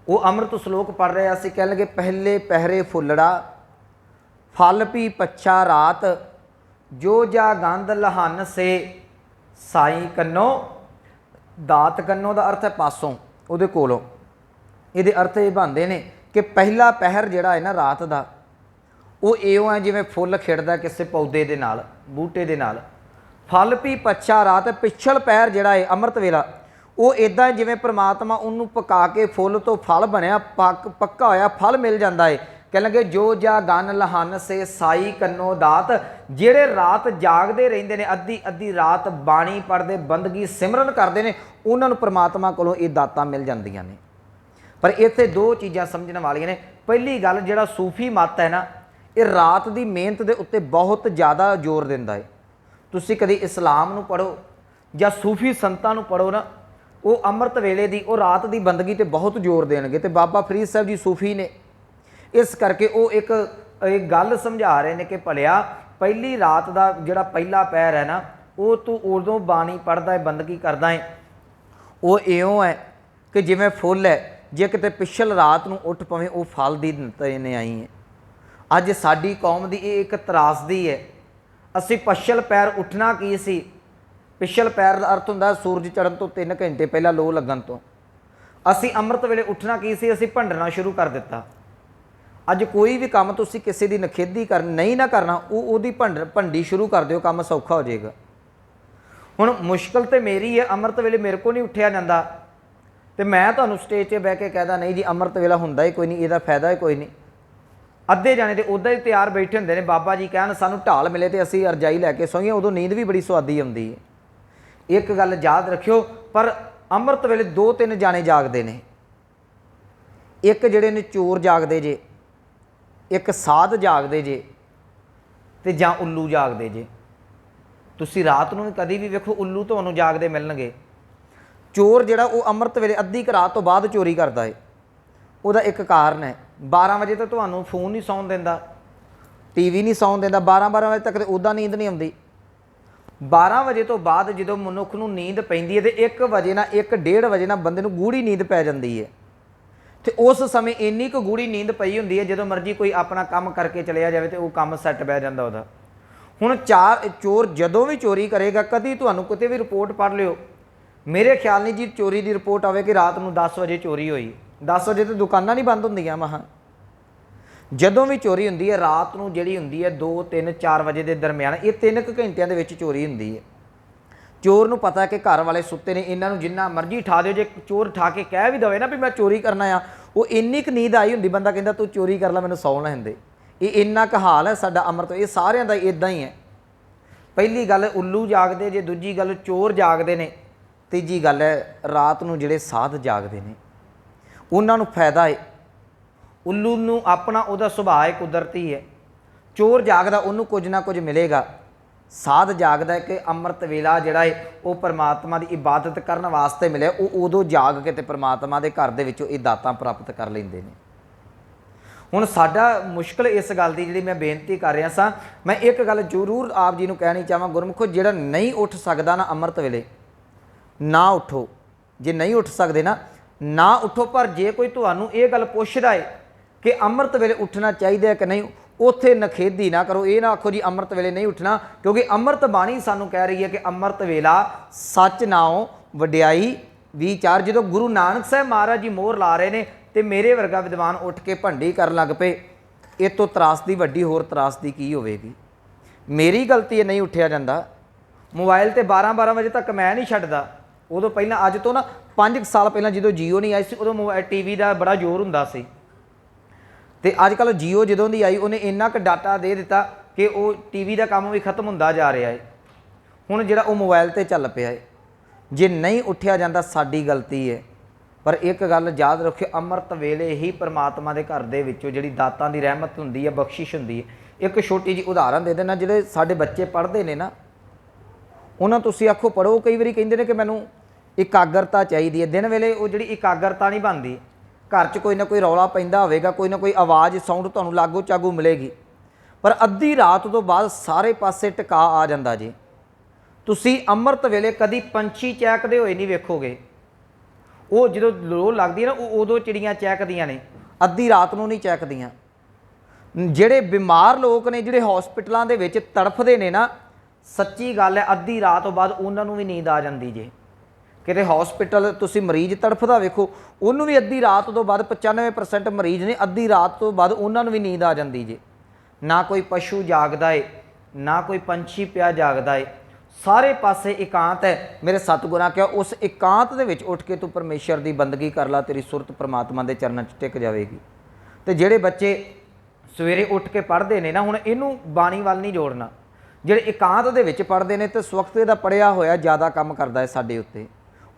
ਉਹ ਅੰਮ੍ਰਿਤ ਸ਼ਲੋਕ ਪੜ੍ਹ ਰਿਹਾ ਸੀ। ਕਹਿਣ ਲੱਗੇ, ਪਹਿਲੇ ਪਹਿਰੇ ਫੁੱਲੜਾ ਫਲ ਪੀ ਪੱਛਾ ਰਾਤ, ਜੋ ਜਾ ਗੰਧ ਲਹਨ ਸੇ ਸਾਈ ਕੰਨੋ ਦਾਤ। ਕੰਨੋ ਦਾ ਅਰਥ ਹੈ ਪਾਸੋਂ, ਉਹਦੇ ਕੋਲੋਂ। ਇਹਦੇ ਅਰਥ ਇਹ ਬਣਦੇ ਨੇ ਕਿ ਪਹਿਲਾ ਪਹਿਰ ਜਿਹੜਾ ਹੈ ਨਾ ਰਾਤ ਦਾ, ਉਹ ਇਉਂ ਹੈ ਜਿਵੇਂ ਫੁੱਲ ਖਿੜਦਾ ਕਿਸੇ ਪੌਦੇ ਦੇ ਨਾਲ, ਬੂਟੇ ਦੇ ਨਾਲ। ਫਲ ਪੀ ਪੱਛਾ ਰਾਤ, ਪਿਛਲ ਪਹਿਰ ਜਿਹੜਾ ਹੈ ਅੰਮ੍ਰਿਤ ਵੇਲਾ, ਉਹ ਇੱਦਾਂ ਜਿਵੇਂ ਪ੍ਰਮਾਤਮਾ ਉਹਨੂੰ ਪਕਾ ਕੇ ਫੁੱਲ ਤੋਂ ਫਲ ਬਣਿਆ, ਪੱਕਾ ਹੋਇਆ ਫਲ ਮਿਲ ਜਾਂਦਾ ਹੈ। ਕਹਿਣ ਲੱਗੇ, ਜੋ ਜਾ ਗਨ ਲਹਨ ਸੇ ਸਾਈ ਕੰਨੋ ਦਾਤ। ਜਿਹੜੇ ਰਾਤ ਜਾਗਦੇ ਰਹਿੰਦੇ ਨੇ, ਅੱਧੀ ਰਾਤ ਬਾਣੀ ਪੜ੍ਹਦੇ, ਬੰਦਗੀ ਸਿਮਰਨ ਕਰਦੇ ਨੇ, ਉਹਨਾਂ ਨੂੰ ਪ੍ਰਮਾਤਮਾ ਕੋਲੋਂ ਇਹ ਦਾਤਾਂ ਮਿਲ ਜਾਂਦੀਆਂ ਨੇ। ਪਰ ਇੱਥੇ 2 ਚੀਜ਼ਾਂ ਸਮਝਣ ਵਾਲੀਆਂ ਨੇ। ਪਹਿਲੀ ਗੱਲ, ਜਿਹੜਾ ਸੂਫੀ ਮੱਤ ਹੈ ਨਾ, ਇਹ ਰਾਤ ਦੀ ਮਿਹਨਤ ਦੇ ਉੱਤੇ ਬਹੁਤ ਜ਼ਿਆਦਾ ਜ਼ੋਰ ਦਿੰਦਾ ਹੈ। ਤੁਸੀਂ ਕਦੀ ਇਸਲਾਮ ਨੂੰ ਪੜ੍ਹੋ ਜਾਂ ਸੂਫੀ ਸੰਤਾਂ ਨੂੰ ਪੜ੍ਹੋ ਨਾ, ਉਹ ਅੰਮ੍ਰਿਤ ਵੇਲੇ ਦੀ ਉਹ ਰਾਤ ਦੀ ਬੰਦਗੀ ਤੇ ਬਹੁਤ ਜ਼ੋਰ ਦੇਣਗੇ। ਤੇ ਬਾਬਾ ਫਰੀਦ ਸਾਹਿਬ ਜੀ ਸੂਫੀ ਨੇ, ਇਸ ਕਰਕੇ ਉਹ ਇੱਕ ਗੱਲ ਸਮਝਾ ਰਹੇ ਨੇ ਕਿ ਭਲਿਆ ਪਹਿਲੀ ਰਾਤ ਦਾ ਜਿਹੜਾ ਪਹਿਲਾ ਪਹਿਰ ਹੈ ਨਾ, ਉਹ ਤੂੰ ਉਦੋਂ ਬਾਣੀ ਪੜ੍ਹਦਾ ਹੈ, ਬੰਦਗੀ ਕਰਦਾ ਹੈ, ਉਹ ਇਉਂ ਹੈ ਕਿ ਜਿਵੇਂ ਫੁੱਲ ਹੈ, ਜੇ ਕਿਤੇ ਪਿਛਲ ਰਾਤ ਨੂੰ ਉੱਠ ਪਵੇਂ ਉਹ ਫਲ ਦੀ ਨੇ ਆਈ ਹੈ। ਅੱਜ ਸਾਡੀ ਕੌਮ ਦੀ ਇਹ ਇੱਕ ਤਰਾਸਦੀ ਹੈ। ਅਸੀਂ ਪਛਲ ਪੈਰ ਉੱਠਣਾ ਕੀ ਸੀ? ਪਿਛਲ ਪੈਰ ਦਾ ਅਰਥ ਹੁੰਦਾ ਸੂਰਜ ਚੜ੍ਹਨ ਤੋਂ 3 ਘੰਟੇ ਪਹਿਲਾਂ ਲੋਅ ਲੱਗਣ ਤੋਂ। ਅਸੀਂ ਅੰਮ੍ਰਿਤ ਵੇਲੇ ਉੱਠਣਾ ਕੀ ਸੀ? ਅਸੀਂ ਭੰਡਣਾ ਸ਼ੁਰੂ ਕਰ ਦਿੱਤਾ। ਅੱਜ ਕੋਈ ਵੀ ਕੰਮ ਤੁਸੀਂ ਕਿਸੇ ਦੀ ਨਖੇਦੀ ਨਹੀਂ ਨਾ ਕਰਨਾ, ਉਹਦੀ ਭੰਡੀ ਸ਼ੁਰੂ ਕਰ ਦਿਓ, ਕੰਮ ਸੌਖਾ ਹੋ ਜਾਏਗਾ। ਹੁਣ ਮੁਸ਼ਕਲ ਤੇ ਮੇਰੀ ਹੈ, ਅੰਮ੍ਰਿਤ ਵੇਲੇ ਮੇਰੇ ਕੋਲ ਨਹੀਂ ਉੱਠਿਆ ਜਾਂਦਾ, ਤੇ ਮੈਂ ਤੁਹਾਨੂੰ ਸਟੇਜ 'ਤੇ ਬਹਿ ਕੇ ਕਹਿਦਾ ਨਹੀਂ ਜੀ ਅੰਮ੍ਰਿਤ ਵੇਲਾ ਹੁੰਦਾ ਹੀ ਕੋਈ ਨਹੀਂ, ਇਹਦਾ ਫਾਇਦਾ ਹੀ ਕੋਈ ਨਹੀਂ। ਅੱਧੇ ਜਾਣੇ ਤੇ ਉੱਦਾਂ ਹੀ ਤਿਆਰ ਬੈਠੇ ਹੁੰਦੇ ਨੇ, ਬਾਬਾ ਜੀ ਕਹਿਣ ਸਾਨੂੰ ਢਾਲ ਮਿਲੇ ਤੇ ਅਸੀਂ ਰਜਾਈ ਲੈ ਕੇ ਸੋਈਏ, ਉਦੋਂ ਨੀਂਦ ਵੀ ਬੜੀ ਸੁਆਦੀ ਆਉਂਦੀ ਹੈ। ਇੱਕ ਗੱਲ ਯਾਦ ਰੱਖਿਓ, ਪਰ ਅੰਮ੍ਰਿਤ ਵੇਲੇ 2-3 ਜਾਣੇ ਜਾਗਦੇ ਨੇ। ਇੱਕ ਜਿਹੜੇ ਨੇ ਚੋਰ ਜਾਗਦੇ ਜੇ, ਇੱਕ ਸਾਧ ਜਾਗਦੇ ਜੇ, ਤੇ ਜਾਂ ਉੱਲੂ ਜਾਗਦੇ ਜੇ। ਤੁਸੀਂ ਰਾਤ ਨੂੰ ਕਦੀ ਵੀ ਵੇਖੋ ਉੱਲੂ ਤੁਹਾਨੂੰ ਜਾਗਦੇ ਮਿਲਣਗੇ। ਚੋਰ ਜਿਹੜਾ ਉਹ ਅੰਮ੍ਰਿਤ ਵੇਲੇ ਅੱਧੀ ਕੁ ਰਾਤ ਤੋਂ ਬਾਅਦ ਚੋਰੀ ਕਰਦਾ ਹੈ। ਉਹਦਾ ਇੱਕ ਕਾਰਨ ਹੈ, 12 ਵਜੇ ਤੋਂ ਤੁਹਾਨੂੰ ਫੋਨ ਨਹੀਂ ਸੌਣ ਦਿੰਦਾ, ਟੀਵੀ ਨਹੀਂ ਸੌਣ ਦਿੰਦਾ, 12 ਵਜੇ ਤੱਕ ਤੇ ਉੱਦਾਂ ਨੀਂਦ ਨਹੀਂ ਆਉਂਦੀ। 12 ਵਜੇ ਤੋਂ ਬਾਅਦ ਜਦੋਂ ਮਨੁੱਖ ਨੂੰ ਨੀਂਦ ਪੈਂਦੀ ਹੈ ਤੇ 1 ਵਜੇ ਨਾਲ 1-1:30 ਵਜੇ ਨਾਲ ਬੰਦੇ ਨੂੰ ਗੂੜੀ ਨੀਂਦ ਪੈ ਜਾਂਦੀ ਹੈ। ਤੇ ਉਸ ਸਮੇਂ ਇੰਨੀ ਕੁ ਗੂੜੀ ਨੀਂਦ ਪਈ ਹੁੰਦੀ ਹੈ, ਜਦੋਂ ਮਰਜ਼ੀ ਕੋਈ ਆਪਣਾ ਕੰਮ ਕਰਕੇ ਚਲਿਆ ਜਾਵੇ ਤੇ ਉਹ ਕੰਮ ਸੈੱਟ ਬਹਿ ਜਾਂਦਾ ਉਹਦਾ। ਹੁਣ ਚੋਰ ਜਦੋਂ ਵੀ ਚੋਰੀ ਕਰੇਗਾ, ਕਦੀ ਤੁਹਾਨੂੰ ਕਿਤੇ ਵੀ ਰਿਪੋਰਟ ਪੜ੍ਹ ਲਿਓ, ਮੇਰੇ ਖਿਆਲ ਨਹੀਂ ਜੀ ਚੋਰੀ ਦੀ ਰਿਪੋਰਟ ਆਵੇ ਕਿ ਰਾਤ ਨੂੰ 10 ਵਜੇ ਚੋਰੀ ਹੋਈ। 10 ਵਜੇ ਤੇ ਦੁਕਾਨਾਂ ਨਹੀਂ ਬੰਦ ਹੁੰਦੀਆਂ ਮਹਾਂ। ਜਦੋਂ ਵੀ ਚੋਰੀ ਹੁੰਦੀ ਹੈ ਰਾਤ ਨੂੰ ਜਿਹੜੀ ਹੁੰਦੀ ਹੈ 2-3-4 ਵਜੇ ਦੇ ਦਰਮਿਆਨ, ਇਹ 3 ਘੰਟਿਆਂ ਦੇ ਵਿੱਚ ਚੋਰੀ ਹੁੰਦੀ ਹੈ। ਚੋਰ ਨੂੰ ਪਤਾ ਕਿ ਘਰ ਵਾਲੇ ਸੁੱਤੇ ਨੇ, ਇਹਨਾਂ ਨੂੰ ਜਿੰਨਾ ਮਰਜ਼ੀ ਠਾ ਦਿਓ। ਜੇ ਚੋਰ ਠਾ ਕੇ ਕਹਿ ਵੀ ਦਵੇ ਨਾ ਵੀ ਮੈਂ ਚੋਰੀ ਕਰਨਾ ਆ, ਉਹ ਇੰਨੀ ਕੁ ਨੀਂਦ ਆਈ ਹੁੰਦੀ, ਬੰਦਾ ਕਹਿੰਦਾ ਤੂੰ ਚੋਰੀ ਕਰ ਲੈ, ਮੈਨੂੰ ਸੌਣ ਲੈਂਦੇ। ਇਹ ਇੰਨਾ ਕੁ ਹਾਲ ਹੈ ਸਾਡਾ ਅੰਮ੍ਰਿਤ। ਇਹ ਸਾਰਿਆਂ ਦਾ ਇੱਦਾਂ ਹੀ ਹੈ। ਪਹਿਲੀ ਗੱਲ ਉੱਲੂ ਜਾਗਦੇ ਜੇ, ਦੂਜੀ ਗੱਲ ਚੋਰ ਜਾਗਦੇ ਨੇ, ਤੀਜੀ ਗੱਲ ਹੈ ਰਾਤ ਨੂੰ ਜਿਹੜੇ ਸਾਧ ਜਾਗਦੇ ਨੇ, ਉਹਨਾਂ ਨੂੰ ਫਾਇਦਾ ਹੈ। ਉੱਲੂ ਨੂੰ ਆਪਣਾ ਉਹਦਾ ਸੁਭਾਅ ਹੈ, ਕੁਦਰਤੀ ਹੈ। ਚੋਰ ਜਾਗਦਾ ਉਹਨੂੰ ਕੁਝ ਨਾ ਕੁਝ ਮਿਲੇਗਾ। ਸਾਧ ਜਾਗਦਾ ਹੈ ਕਿ ਅੰਮ੍ਰਿਤ ਵੇਲਾ ਜਿਹੜਾ ਹੈ ਉਹ ਪਰਮਾਤਮਾ ਦੀ ਇਬਾਦਤ ਕਰਨ ਵਾਸਤੇ ਮਿਲਿਆ, ਉਹ ਉਦੋਂ ਜਾਗ ਕੇ ਤੇ ਪਰਮਾਤਮਾ ਦੇ ਘਰ ਦੇ ਵਿੱਚੋਂ ਇਹ ਦਾਤਾਂ ਪ੍ਰਾਪਤ ਕਰ ਲੈਂਦੇ ਨੇ। ਹੁਣ ਸਾਡਾ ਮੁਸ਼ਕਲ ਇਸ ਗੱਲ ਦੀ ਜਿਹੜੀ ਮੈਂ ਬੇਨਤੀ ਕਰ ਰਿਹਾ ਸਾਂ, ਮੈਂ ਇੱਕ ਗੱਲ ਜ਼ਰੂਰ ਆਪ ਜੀ ਨੂੰ ਕਹਿਣੀ ਚਾਹਾਂ, ਗੁਰਮੁਖੋ ਜਿਹੜਾ ਨਹੀਂ ਉੱਠ ਸਕਦਾ ਨਾ ਅੰਮ੍ਰਿਤ ਵੇਲੇ, ਨਾ ਉੱਠੋ। ਜੇ ਨਹੀਂ ਉੱਠ ਸਕਦੇ ਨਾ ਉੱਠੋ। ਪਰ ਜੇ ਕੋਈ ਤੁਹਾਨੂੰ ਇਹ ਗੱਲ ਪੁੱਛਦਾ ਹੈ ਕਿ ਅੰਮ੍ਰਿਤ ਵੇਲੇ ਉੱਠਣਾ ਚਾਹੀਦਾ ਹੈ ਕਿ ਨਹੀਂ, ਉੱਥੇ ਨਖੇਦੀ ਨਾ ਕਰੋ। ਇਹ ਨਾ ਆਖੋ ਜੀ ਅੰਮ੍ਰਿਤ ਵੇਲੇ ਨਹੀਂ ਉੱਠਣਾ, ਕਿਉਂਕਿ ਅੰਮ੍ਰਿਤ ਬਾਣੀ ਸਾਨੂੰ ਕਹਿ ਰਹੀ ਹੈ ਕਿ ਅੰਮ੍ਰਿਤ ਵੇਲਾ ਸੱਚ ਨਾਉ ਵਡਿਆਈ ਵਿਚਾਰ। ਜਦੋਂ ਗੁਰੂ ਨਾਨਕ ਸਾਹਿਬ ਮਹਾਰਾਜ ਜੀ ਮੋਹਰ ਲਾ ਰਹੇ ਨੇ ਤੇ ਮੇਰੇ ਵਰਗਾ ਵਿਦਵਾਨ ਉੱਠ ਕੇ ਭੰਡੀ ਕਰਨ ਲੱਗ ਪਏ, ਇਹ ਤੋਂ ਤਰਾਸਦੀ ਵੱਡੀ ਹੋਰ ਤਰਾਸਦੀ ਕੀ ਹੋਵੇਗੀ। ਮੇਰੀ ਗਲਤੀ ਹੈ, ਨਹੀਂ ਉੱਠਿਆ ਜਾਂਦਾ। ਮੋਬਾਈਲ ਤੇ 12 ਵਜੇ ਤੱਕ ਮੈਂ ਨਹੀਂ ਛੱਡਦਾ। ਉਦੋਂ ਪਹਿਲਾਂ, ਅੱਜ ਤੋਂ ਨਾ 5 ਸਾਲ ਪਹਿਲਾਂ ਜਦੋਂ ਜੀਓ ਨਹੀਂ ਆਈ ਸੀ, ਉਦੋਂ ਟੀਵੀ ਦਾ ਬੜਾ ਜ਼ੋਰ ਹੁੰਦਾ ਸੀ। ਤੇ ਅੱਜ ਕੱਲ੍ਹ ਜੀਓ ਜਦੋਂ ਦੀ ਆਈ, ਉਹਨੇ ਇੰਨਾ ਕੁ ਡਾਟਾ ਦੇ ਦਿੱਤਾ ਕਿ ਉਹ ਟੀਵੀ ਦਾ ਕੰਮ ਵੀ ਖਤਮ ਹੁੰਦਾ ਜਾ ਰਿਹਾ ਹੈ। ਹੁਣ ਜਿਹੜਾ ਉਹ ਮੋਬਾਈਲ 'ਤੇ ਚੱਲ ਪਿਆ ਹੈ। ਜੇ ਨਹੀਂ ਉੱਠਿਆ ਜਾਂਦਾ ਸਾਡੀ ਗਲਤੀ ਹੈ। ਪਰ ਇੱਕ ਗੱਲ ਯਾਦ ਰੱਖਿਓ, ਅੰਮ੍ਰਿਤ ਵੇਲੇ ਹੀ ਪਰਮਾਤਮਾ ਦੇ ਘਰ ਦੇ ਵਿੱਚੋਂ ਜਿਹੜੀ ਦਾਤਾਂ ਦੀ ਰਹਿਮਤ ਹੁੰਦੀ ਹੈ, ਬਖਸ਼ਿਸ਼ ਹੁੰਦੀ ਹੈ। ਇੱਕ ਛੋਟੀ ਜਿਹੀ ਉਦਾਹਰਨ ਦੇ ਦੇਣਾ, ਜਿਹੜੇ ਸਾਡੇ ਬੱਚੇ ਪੜ੍ਹਦੇ ਨੇ ਨਾ, ਉਹਨਾਂ ਤੁਸੀਂ ਆਖੋ ਪੜ੍ਹੋ, ਕਈ ਵਾਰੀ ਕਹਿੰਦੇ ਨੇ ਕਿ ਮੈਨੂੰ ਇਕਾਗਰਤਾ ਚਾਹੀਦੀ ਹੈ। ਦਿਨ ਵੇਲੇ ਉਹ ਜਿਹੜੀ ਇਕਾਗਰਤਾ ਨਹੀਂ ਬਣਦੀ। ਘਰ 'ਚ ਕੋਈ ਨਾ ਕੋਈ ਰੌਲਾ ਪੈਂਦਾ ਹੋਵੇਗਾ, ਕੋਈ ਨਾ ਕੋਈ ਆਵਾਜ਼ ਸਾਊਂਡ ਤੁਹਾਨੂੰ ਲਾਗੋ ਚਾਗੂ ਮਿਲੇਗੀ, ਪਰ ਅੱਧੀ ਰਾਤ ਤੋਂ ਬਾਅਦ ਸਾਰੇ ਪਾਸੇ ਟਿਕਾ ਆ ਜਾਂਦਾ ਜੀ। ਤੁਸੀਂ ਅੰਮ੍ਰਿਤ ਵੇਲੇ ਕਦੀ ਪੰਛੀ ਚਹਿਕਦੇ ਹੋਏ ਨਹੀਂ ਵੇਖੋਗੇ। ਉਹ ਜਦੋਂ ਲੋਅ ਲੱਗਦੀ ਹੈ ਨਾ, ਉਹ ਉਦੋਂ ਚਿੜੀਆਂ ਚਹਿਕਦੀਆਂ ਨੇ, ਅੱਧੀ ਰਾਤ ਨੂੰ ਨਹੀਂ ਚਹਿਕਦੀਆਂ। ਜਿਹੜੇ ਬਿਮਾਰ ਲੋਕ ਨੇ, ਜਿਹੜੇ ਹਸਪੀਟਲਾਂ ਦੇ ਵਿੱਚ ਤੜਫਦੇ ਨੇ ਨਾ, ਸੱਚੀ ਗੱਲ ਹੈ, ਅੱਧੀ ਰਾਤ ਤੋਂ ਬਾਅਦ ਉਹਨਾਂ ਨੂੰ ਵੀ ਨੀਂਦ ਆ ਜਾਂਦੀ ਜੇ। ਕਿਤੇ ਹਸਪੀਟਲ ਤੁਸੀਂ ਮਰੀਜ਼ ਤੜਫਦਾ ਵੇਖੋ, ਉਹਨੂੰ ਵੀ ਅੱਧੀ ਰਾਤ ਤੋਂ ਬਾਅਦ 95% ਮਰੀਜ਼ ਨੇ, ਅੱਧੀ ਰਾਤ ਤੋਂ ਬਾਅਦ ਉਹਨਾਂ ਨੂੰ ਵੀ ਨੀਂਦ ਆ ਜਾਂਦੀ ਜੇ। ਨਾ ਕੋਈ ਪਸ਼ੂ ਜਾਗਦਾ ਏ, ਨਾ ਕੋਈ ਪੰਛੀ ਪਿਆ ਜਾਗਦਾ ਏ, ਸਾਰੇ ਪਾਸੇ ਇਕਾਂਤ ਹੈ। ਮੇਰੇ ਸਤਿਗੁਰਾਂ ਕਿਹਾ ਉਸ ਇਕਾਂਤ ਦੇ ਵਿੱਚ ਉੱਠ ਕੇ ਤੂੰ ਪਰਮੇਸ਼ਰ ਦੀ ਬੰਦਗੀ ਕਰ ਲਾ, ਤੇਰੀ ਸੁਰਤ ਪਰਮਾਤਮਾ ਦੇ ਚਰਨਾਂ 'ਚ ਟਿਕ ਜਾਵੇਗੀ। ਤੇ ਜਿਹੜੇ ਬੱਚੇ ਸਵੇਰੇ ਉੱਠ ਕੇ ਪੜ੍ਹਦੇ ਨੇ ਨਾ, ਹੁਣ ਇਹਨੂੰ ਬਾਣੀ ਵੱਲ ਨਹੀਂ ਜੋੜਨਾ। ਜਿਹੜੇ ਇਕਾਂਤ ਦੇ ਵਿੱਚ ਪੜ੍ਹਦੇ ਨੇ ਤੇ ਸਵਖਤ ਦਾ ਪੜ੍ਹਿਆ ਹੋਇਆ ਜ਼ਿਆਦਾ ਕੰਮ ਕਰਦਾ ਹੈ ਸਾਡੇ ਉੱਤੇ।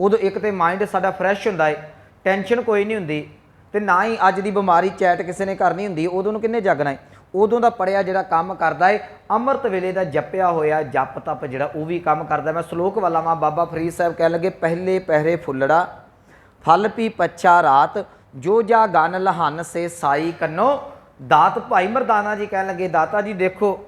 ਉਦੋਂ ਇੱਕ ਤਾਂ ਮਾਈਂਡ ਸਾਡਾ ਫਰੈਸ਼ ਹੁੰਦਾ ਹੈ, ਟੈਨਸ਼ਨ ਕੋਈ ਨਹੀਂ ਹੁੰਦੀ, ਤੇ ਨਾ ਹੀ ਅੱਜ ਦੀ ਬਿਮਾਰੀ ਚੈਟ ਕਿਸੇ ਨੇ ਕਰਨੀ ਹੁੰਦੀ, ਉਦੋਂ ਨੂੰ ਕਿੰਨੇ ਜਾਗਣਾ ਹੈ। ਉਦੋਂ ਦਾ ਪੜਿਆ ਜਿਹੜਾ ਕੰਮ ਕਰਦਾ ਹੈ, ਅੰਮ੍ਰਿਤ ਵੇਲੇ ਦਾ ਜਪਿਆ ਹੋਇਆ ਜਪ ਤਪ ਜਿਹੜਾ ਉਹ ਵੀ ਕੰਮ ਕਰਦਾ। ਮੈਂ ਸ਼ਲੋਕ ਵਾਲਾ ਵਾਂ, ਬਾਬਾ ਫਰੀਦ ਸਾਹਿਬ ਕਹਿਣ ਲੱਗੇ, ਪਹਿਲੇ ਪਹਿਰੇ ਫੁੱਲੜਾ ਫਲ ਪੀ ਪੱਛਾ ਰਾਤ, ਜੋ ਜਾ ਗਨ ਲਹਨ ਸੇ ਸਾਈ ਕੰਨੋ ਦਾਤ। ਭਾਈ ਮਰਦਾਨਾ ਜੀ ਕਹਿਣ ਲੱਗੇ, ਦਾਤਾ ਜੀ ਦੇਖੋ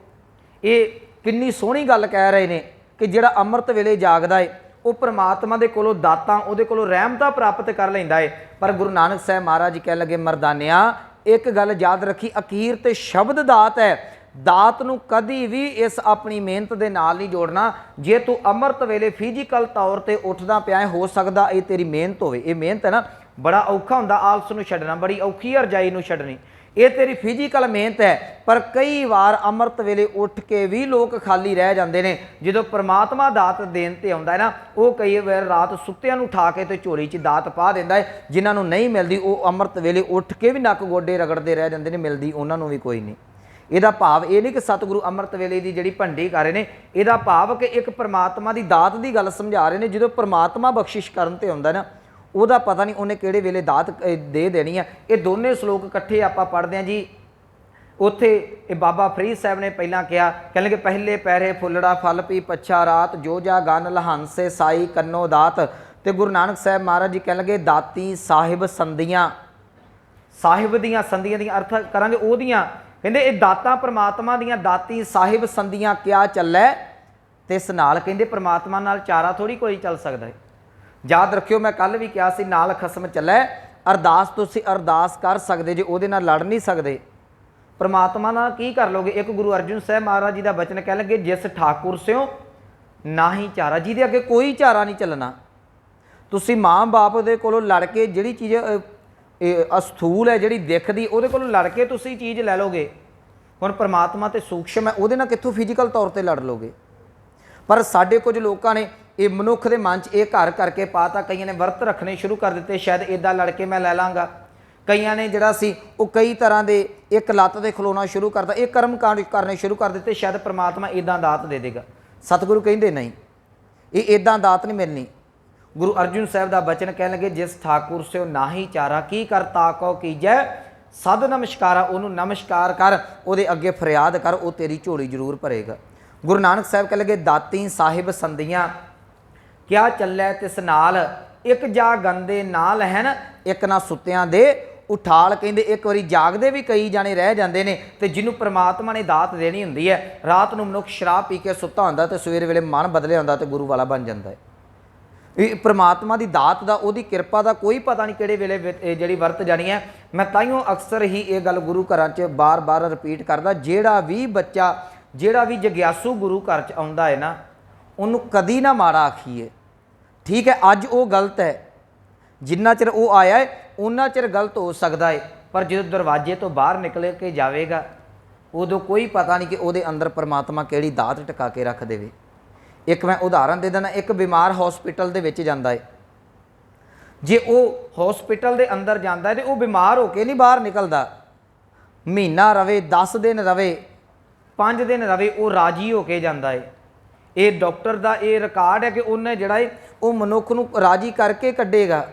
ਇਹ ਕਿੰਨੀ ਸੋਹਣੀ ਗੱਲ ਕਹਿ ਰਹੇ ਨੇ ਕਿ ਜਿਹੜਾ ਅੰਮ੍ਰਿਤ ਵੇਲੇ ਜਾਗਦਾ ਹੈ ਉਹ ਪ੍ਰਮਾਤਮਾ ਦੇ ਕੋਲੋਂ ਦਾਤਾਂ, ਉਹਦੇ ਕੋਲੋਂ ਰਹਿਮਤਾਂ ਪ੍ਰਾਪਤ ਕਰ ਲੈਂਦਾ ਹੈ। ਪਰ ਗੁਰੂ ਨਾਨਕ ਸਾਹਿਬ ਮਹਾਰਾਜ ਜੀ ਕਹਿਣ ਲੱਗੇ, ਮਰਦਾਨਿਆ ਇੱਕ ਗੱਲ ਯਾਦ ਰੱਖੀ, ਅਖੀਰ ਤੇ ਸ਼ਬਦ ਦਾਤ ਹੈ। ਦਾਤ ਨੂੰ ਕਦੀ ਵੀ ਇਸ ਆਪਣੀ ਮਿਹਨਤ ਦੇ ਨਾਲ ਨਹੀਂ ਜੋੜਨਾ। ਜੇ ਤੂੰ ਅੰਮ੍ਰਿਤ ਵੇਲੇ ਫਿਜ਼ੀਕਲ ਤੌਰ ਤੇ ਉੱਠਦਾ ਪਿਆ ਹੈ, ਹੋ ਸਕਦਾ ਇਹ ਤੇਰੀ ਮਿਹਨਤ ਹੋਵੇ। ਇਹ ਮਿਹਨਤ ਹੈ ਨਾ, ਬੜਾ ਔਖਾ ਹੁੰਦਾ ਆਲਸ ਨੂੰ ਛੱਡਣਾ, ਬੜੀ ਔਖੀ ਹੈ ਰਜਾਈ ਨੂੰ ਛੱਡਣੀ। ਇਹ ਤੇਰੀ ਫਿਜ਼ੀਕਲ ਮਿਹਨਤ ਹੈ। ਪਰ ਕਈ ਵਾਰ ਅੰਮ੍ਰਿਤ ਵੇਲੇ ਉੱਠ ਕੇ ਵੀ ਲੋਕ ਖਾਲੀ ਰਹਿ ਜਾਂਦੇ ਨੇ। ਜਦੋਂ ਪ੍ਰਮਾਤਮਾ ਦਾਤ ਦੇਣ ਤੇ ਆਉਂਦਾ ਹੈ ਨਾ, ਉਹ ਕਈ ਵਾਰ ਰਾਤ ਸੁੱਤਿਆਂ ਨੂੰ ਉਠਾ ਕੇ ਤੇ ਝੋਲੀ 'ਚ ਦਾਤ ਪਾ ਦਿੰਦਾ ਹੈ। ਜਿਨ੍ਹਾਂ ਨੂੰ ਨਹੀਂ ਮਿਲਦੀ ਉਹ ਅੰਮ੍ਰਿਤ ਵੇਲੇ ਉੱਠ ਕੇ ਵੀ ਨੱਕ ਗੋਡੇ ਰਗੜਦੇ ਰਹਿ ਜਾਂਦੇ ਨੇ, ਮਿਲਦੀ ਉਹਨਾਂ ਨੂੰ ਵੀ ਕੋਈ ਨਹੀਂ। ਇਹਦਾ ਭਾਵ ਇਹ ਨਹੀਂ ਕਿ ਸਤਿਗੁਰੂ ਅੰਮ੍ਰਿਤ ਵੇਲੇ ਦੀ ਜਿਹੜੀ ਭੰਡੀ ਕਰ ਰਹੇ ਨੇ, ਇਹਦਾ ਭਾਵ ਕਿ ਇੱਕ ਪ੍ਰਮਾਤਮਾ ਦੀ ਦਾਤ ਦੀ ਗੱਲ ਸਮਝਾ ਰਹੇ ਨੇ। ਜਦੋਂ ਪ੍ਰਮਾਤਮਾ ਬਖਸ਼ਿਸ਼ ਕਰਨ ਤੇ ਆਉਂਦਾ ਨਾ, ਉਹਦਾ ਪਤਾ ਨਹੀਂ ਉਹਨੇ ਕਿਹੜੇ ਵੇਲੇ ਦਾਤ ਦੇ ਦੇਣੀ ਆ। ਇਹ ਦੋਨੇ ਸ਼ਲੋਕ ਇਕੱਠੇ ਆਪਾਂ ਪੜ੍ਹਦੇ ਹਾਂ ਜੀ। ਉੱਥੇ ਇਹ ਬਾਬਾ ਫਰੀਦ ਸਾਹਿਬ ਨੇ ਪਹਿਲਾਂ ਕਿਹਾ, ਕਹਿੰਦੇ ਪਹਿਲੇ ਪੈਰੇ ਫੁੱਲੜਾ ਫਲ ਪੀ ਪੱਛਾ ਰਾਤ, ਜੋ ਜਾ ਗਨ ਲਹੰਸੇ ਸਾਈ ਕੰਨੋ ਦਾਤ। ਤੇ ਗੁਰੂ ਨਾਨਕ ਸਾਹਿਬ ਮਹਾਰਾਜ ਜੀ ਕਹਿਣ ਲੱਗੇ, ਦਾਤੀ ਸਾਹਿਬ ਸੰਦੀਆਂ। ਸਾਹਿਬ ਦੀਆਂ ਸੰਦੀਆਂ ਦੀਆਂ ਅਰਥ ਕਰਾਂਗੇ ਉਹਦੀਆਂ। ਕਹਿੰਦੇ ਇਹ ਦਾਤਾਂ ਪ੍ਰਮਾਤਮਾ ਦੀਆਂ, ਦਾਤੀ ਸਾਹਿਬ ਸੰਦੀਆਂ ਕਿਆ ਚੱਲੈ ਤਿਸ ਨਾਲ। ਕਹਿੰਦੇ ਪ੍ਰਮਾਤਮਾ ਨਾਲ ਚਾਰਾ ਥੋੜੀ ਕੋਈ ਚੱਲ ਸਕਦਾ ਹੈ। ਯਾਦ ਰੱਖਿਓ, ਮੈਂ ਕੱਲ ਵੀ ਕਿਹਾ ਸੀ, ਨਾਲ ਖਸਮ ਚੱਲੈ। ਅਰਦਾਸ ਤੁਸੀਂ ਅਰਦਾਸ ਕਰ ਸਕਦੇ ਜੇ, ਉਹਦੇ ਨਾਲ ਲੜ ਨਹੀਂ ਸਕਦੇ। ਪ੍ਰਮਾਤਮਾ ਨਾਲ ਕੀ ਕਰ ਲੋਗੇ? ਇੱਕ ਗੁਰੂ ਅਰਜਨ ਸਾਹਿਬ ਮਹਾਰਾਜ ਜੀ ਦਾ ਬਚਨ ਕਹਿ ਲੱਗੇ, ਜਿਸ ਠਾਕੁਰ ਸਿਓ ਨਾਹੀ ਚਾਰਾ, ਜਿਹਦੇ ਅੱਗੇ ਕੋਈ ਚਾਰਾ ਨਹੀਂ ਚੱਲਣਾ। ਤੁਸੀਂ ਮਾਂ ਬਾਪ ਦੇ ਕੋਲੋਂ ਲੜ ਕੇ ਜਿਹੜੀ ਚੀਜ਼ ਅਸਥੂਲ ਹੈ, ਜਿਹੜੀ ਦਿਖਦੀ, ਉਹਦੇ ਕੋਲੋਂ ਲੜ ਕੇ ਤੁਸੀਂ ਚੀਜ਼ ਲੈ ਲੋਗੇ। ਹੁਣ ਪ੍ਰਮਾਤਮਾ ਤੇ ਸੂਖਸ਼ਮ ਹੈ, ਉਹਦੇ ਨਾਲ ਕਿੱਥੋਂ ਫਿਜ਼ੀਕਲ ਤੌਰ ਤੇ ਲੜ ਲੋਗੇ? ਪਰ ਸਾਡੇ ਕੁਝ ਲੋਕਾਂ ਨੇ ਇਹ ਮਨੁੱਖ ਦੇ ਮਨ 'ਚ ਇਹ ਘਰ ਕਰਕੇ ਪਾਤਾ। ਕਈਆਂ ਨੇ ਵਰਤ ਰੱਖਣੇ ਸ਼ੁਰੂ ਕਰ ਦਿੱਤੇ, ਸ਼ਾਇਦ ਇੱਦਾਂ ਲੜ ਕੇ ਮੈਂ ਲੈ ਲਾਂਗਾ। ਕਈਆਂ ਨੇ ਜਿਹੜਾ ਸੀ ਉਹ ਕਈ ਤਰ੍ਹਾਂ ਦੇ ਇੱਕ ਲੱਤ 'ਤੇ ਖਲੋਣਾ ਸ਼ੁਰੂ ਕਰਤਾ, ਇਹ ਕਰਮ ਕਾਂਡ ਕਰਨੇ ਸ਼ੁਰੂ ਕਰ ਦਿੱਤੇ, ਸ਼ਾਇਦ ਪ੍ਰਮਾਤਮਾ ਇੱਦਾਂ ਦਾਤ ਦੇ ਦੇਗਾ। ਸਤਿਗੁਰੂ ਕਹਿੰਦੇ ਨਹੀਂ, ਇਹ ਇੱਦਾਂ ਦਾਤ ਨਹੀਂ ਮਿਲਣੀ। ਗੁਰੂ ਅਰਜਨ ਸਾਹਿਬ ਦਾ ਬਚਨ ਕਹਿਣ ਲੱਗੇ, ਜਿਸ ਠਾਕੁਰ ਸਿਓ ਨਾਹੀ ਚਾਰਾ, ਕੀ ਕਰਤਾ ਕੋ ਕੀਜੈ ਸਦ ਨਮਸਕਾਰਾ। ਉਹਨੂੰ ਨਮਸਕਾਰ ਕਰ, ਉਹਦੇ ਅੱਗੇ ਫਰਿਆਦ ਕਰ, ਉਹ ਤੇਰੀ ਝੋਲੀ ਜ਼ਰੂਰ ਭਰੇਗਾ। ਗੁਰੂ ਨਾਨਕ ਸਾਹਿਬ ਕਹਿ ਲਗੇ, ਦਾਤੀ ਸਾਹਿਬ ਸੰਦੀਆਂ ਕਿਆ ਚੱਲੈ ਤਿਸ ਨਾਲ, ਇੱਕ ਜਾ ਗੰਦੇ ਨਾਲ ਹੈਨ ਇੱਕ ਨਾ ਸੁੱਤਿਆਂ ਦੇ ਉਠਾਲ। ਕਹਿੰਦੇ ਇੱਕ ਵਾਰੀ ਜਾਗਦੇ ਵੀ ਕਈ ਜਾਣੇ ਰਹਿ ਜਾਂਦੇ ਨੇ। ਤੇ ਜਿਹਨੂੰ ਪ੍ਰਮਾਤਮਾ ਨੇ ਦਾਤ ਦੇਣੀ ਹੁੰਦੀ ਹੈ, ਰਾਤ ਨੂੰ ਮਨੁੱਖ ਸ਼ਰਾਬ ਪੀ ਕੇ ਸੁੱਤਾ ਹੁੰਦਾ ਤੇ ਸਵੇਰ ਵੇਲੇ ਮਨ ਬਦਲਿਆ ਹੁੰਦਾ ਤੇ ਗੁਰੂ ਵਾਲਾ ਬਣ ਜਾਂਦਾ ਹੈ। ਇਹ ਪ੍ਰਮਾਤਮਾ ਦੀ ਦਾਤ ਦਾ, ਉਹਦੀ ਕਿਰਪਾ ਦਾ ਕੋਈ ਪਤਾ ਨਹੀਂ ਕਿਹੜੇ ਵੇਲੇ ਜਿਹੜੀ ਵਰਤ ਜਾਣੀ ਹੈ। ਮੈਂ ਤਾਈਓ ਅਕਸਰ ਹੀ ਇਹ ਗੱਲ ਗੁਰੂ ਘਰਾਂ 'ਚ ਬਾਰ-ਬਾਰ ਰਿਪੀਟ ਕਰਦਾ, ਜਿਹੜਾ ਵੀ ਬੱਚਾ, ਜਿਹੜਾ ਵੀ ਜਗਿਆਸੂ ਗੁਰੂ ਘਰ 'ਚ ਆਉਂਦਾ ਹੈ ਨਾ, ਉਹਨੂੰ ਕਦੀ ਨਾ ਮਾੜਾ ਆਖੀਏ। ਠੀਕ ਹੈ, ਅੱਜ ਉਹ ਗਲਤ ਹੈ, ਜਿੰਨਾ ਚਿਰ ਉਹ ਆਇਆ ਹੈ ਉਨਾ ਚਿਰ ਗਲਤ ਹੋ ਸਕਦਾ ਹੈ। ਪਰ ਜਦੋਂ ਦਰਵਾਜ਼ੇ ਤੋਂ ਬਾਹਰ ਨਿਕਲ ਕੇ ਜਾਵੇਗਾ, ਉਦੋਂ ਕੋਈ ਪਤਾ ਨਹੀਂ ਕਿ ਉਹਦੇ ਅੰਦਰ ਪ੍ਰਮਾਤਮਾ ਕਿਹੜੀ ਦਾਤ ਟਿਕਾ ਕੇ ਰੱਖ ਦੇਵੇ। ਇੱਕ ਮੈਂ ਉਦਾਹਰਨ ਦੇ ਦਿੰਦਾ, ਇੱਕ ਬਿਮਾਰ ਹਸਪੀਟਲ ਦੇ ਵਿੱਚ ਜਾਂਦਾ ਹੈ। ਜੇ ਉਹ ਹਸਪੀਟਲ ਦੇ ਅੰਦਰ ਜਾਂਦਾ ਹੈ ਤੇ ਉਹ ਬਿਮਾਰ ਹੋ ਕੇ ਨਹੀਂ ਬਾਹਰ ਨਿਕਲਦਾ। ਮਹੀਨਾ ਰਵੇ, 10 ਦਿਨ ਰਵੇ, 5 ਦਿਨ ਰਵੇ, ਉਹ ਰਾਜੀ ਹੋ ਕੇ ਜਾਂਦਾ ਹੈ। ਇਹ ਡਾਕਟਰ ਦਾ ਇਹ ਰਿਕਾਰਡ ਹੈ ਕਿ ਉਹਨੇ ਜਿਹੜਾ ਹੈ ਉਹ ਮਨੁੱਖ ਨੂੰ ਰਾਜੀ ਕਰਕੇ ਕੱਢੇਗਾ।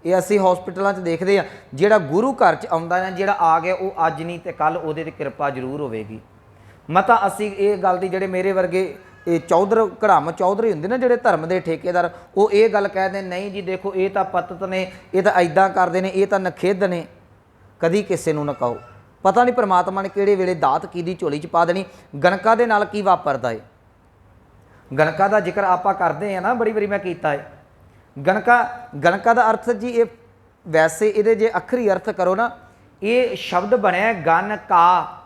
ਇਹ ਅਸੀਂ ਹਸਪੀਟਲਾਂ 'ਚ ਦੇਖਦੇ ਹਾਂ। ਜਿਹੜਾ ਗੁਰੂ ਘਰ 'ਚ ਆਉਂਦਾ ਨਾ, ਜਿਹੜਾ ਆ ਗਿਆ, ਉਹ ਅੱਜ ਨਹੀਂ ਤੇ ਕੱਲ੍ਹ ਉਹਦੇ 'ਤੇ ਕਿਰਪਾ ਜ਼ਰੂਰ ਹੋਵੇਗੀ। ਮਤਾ ਅਸੀਂ ਇਹ ਗੱਲ ਦੀ, ਜਿਹੜੇ ਮੇਰੇ ਵਰਗੇ ਇਹ ਕੜਾਮ ਚੌਧਰੀ ਹੁੰਦੇ ਨਾ, ਜਿਹੜੇ ਧਰਮ ਦੇ ਠੇਕੇਦਾਰ, ਉਹ ਇਹ ਗੱਲ ਕਹਿੰਦੇ ਨਹੀਂ ਜੀ ਦੇਖੋ ਇਹ ਤਾਂ ਪਤਤ ਨੇ, ਇਹ ਤਾਂ ਐਦਾਂ ਕਰਦੇ ਨੇ, ਇਹ ਤਾਂ ਨਖੇਧ ਨੇ। ਕਦੀ ਕਿਸੇ ਨੂੰ ਨਾ ਕਹੋ, ਪਤਾ ਨਹੀਂ ਪ੍ਰਮਾਤਮਾ ਨੇ ਕਿਹੜੇ ਵੇਲੇ ਦਾਤ ਕਿਹਦੀ ਝੋਲੀ 'ਚ ਪਾ ਦੇਣੀ। ਗਣਕਾਂ ਦੇ ਨਾਲ ਕੀ ਵਾਪਰਦਾ ਹੈ? ਗਣਕਾਂ ਦਾ ਜ਼ਿਕਰ ਆਪਾਂ ਕਰਦੇ ਹਾਂ ਨਾ, ਬੜੀ ਵਾਰੀ ਮੈਂ ਕੀਤਾ ਹੈ। ਗਣਕਾਂ ਦਾ ਅਰਥ ਜੀ, ਇਹ ਵੈਸੇ ਇਹਦੇ ਜੇ ਅੱਖਰੀ ਅਰਥ ਕਰੋ ਨਾ, ਇਹ ਸ਼ਬਦ ਬਣਿਆ ਗਨ ਕਾ।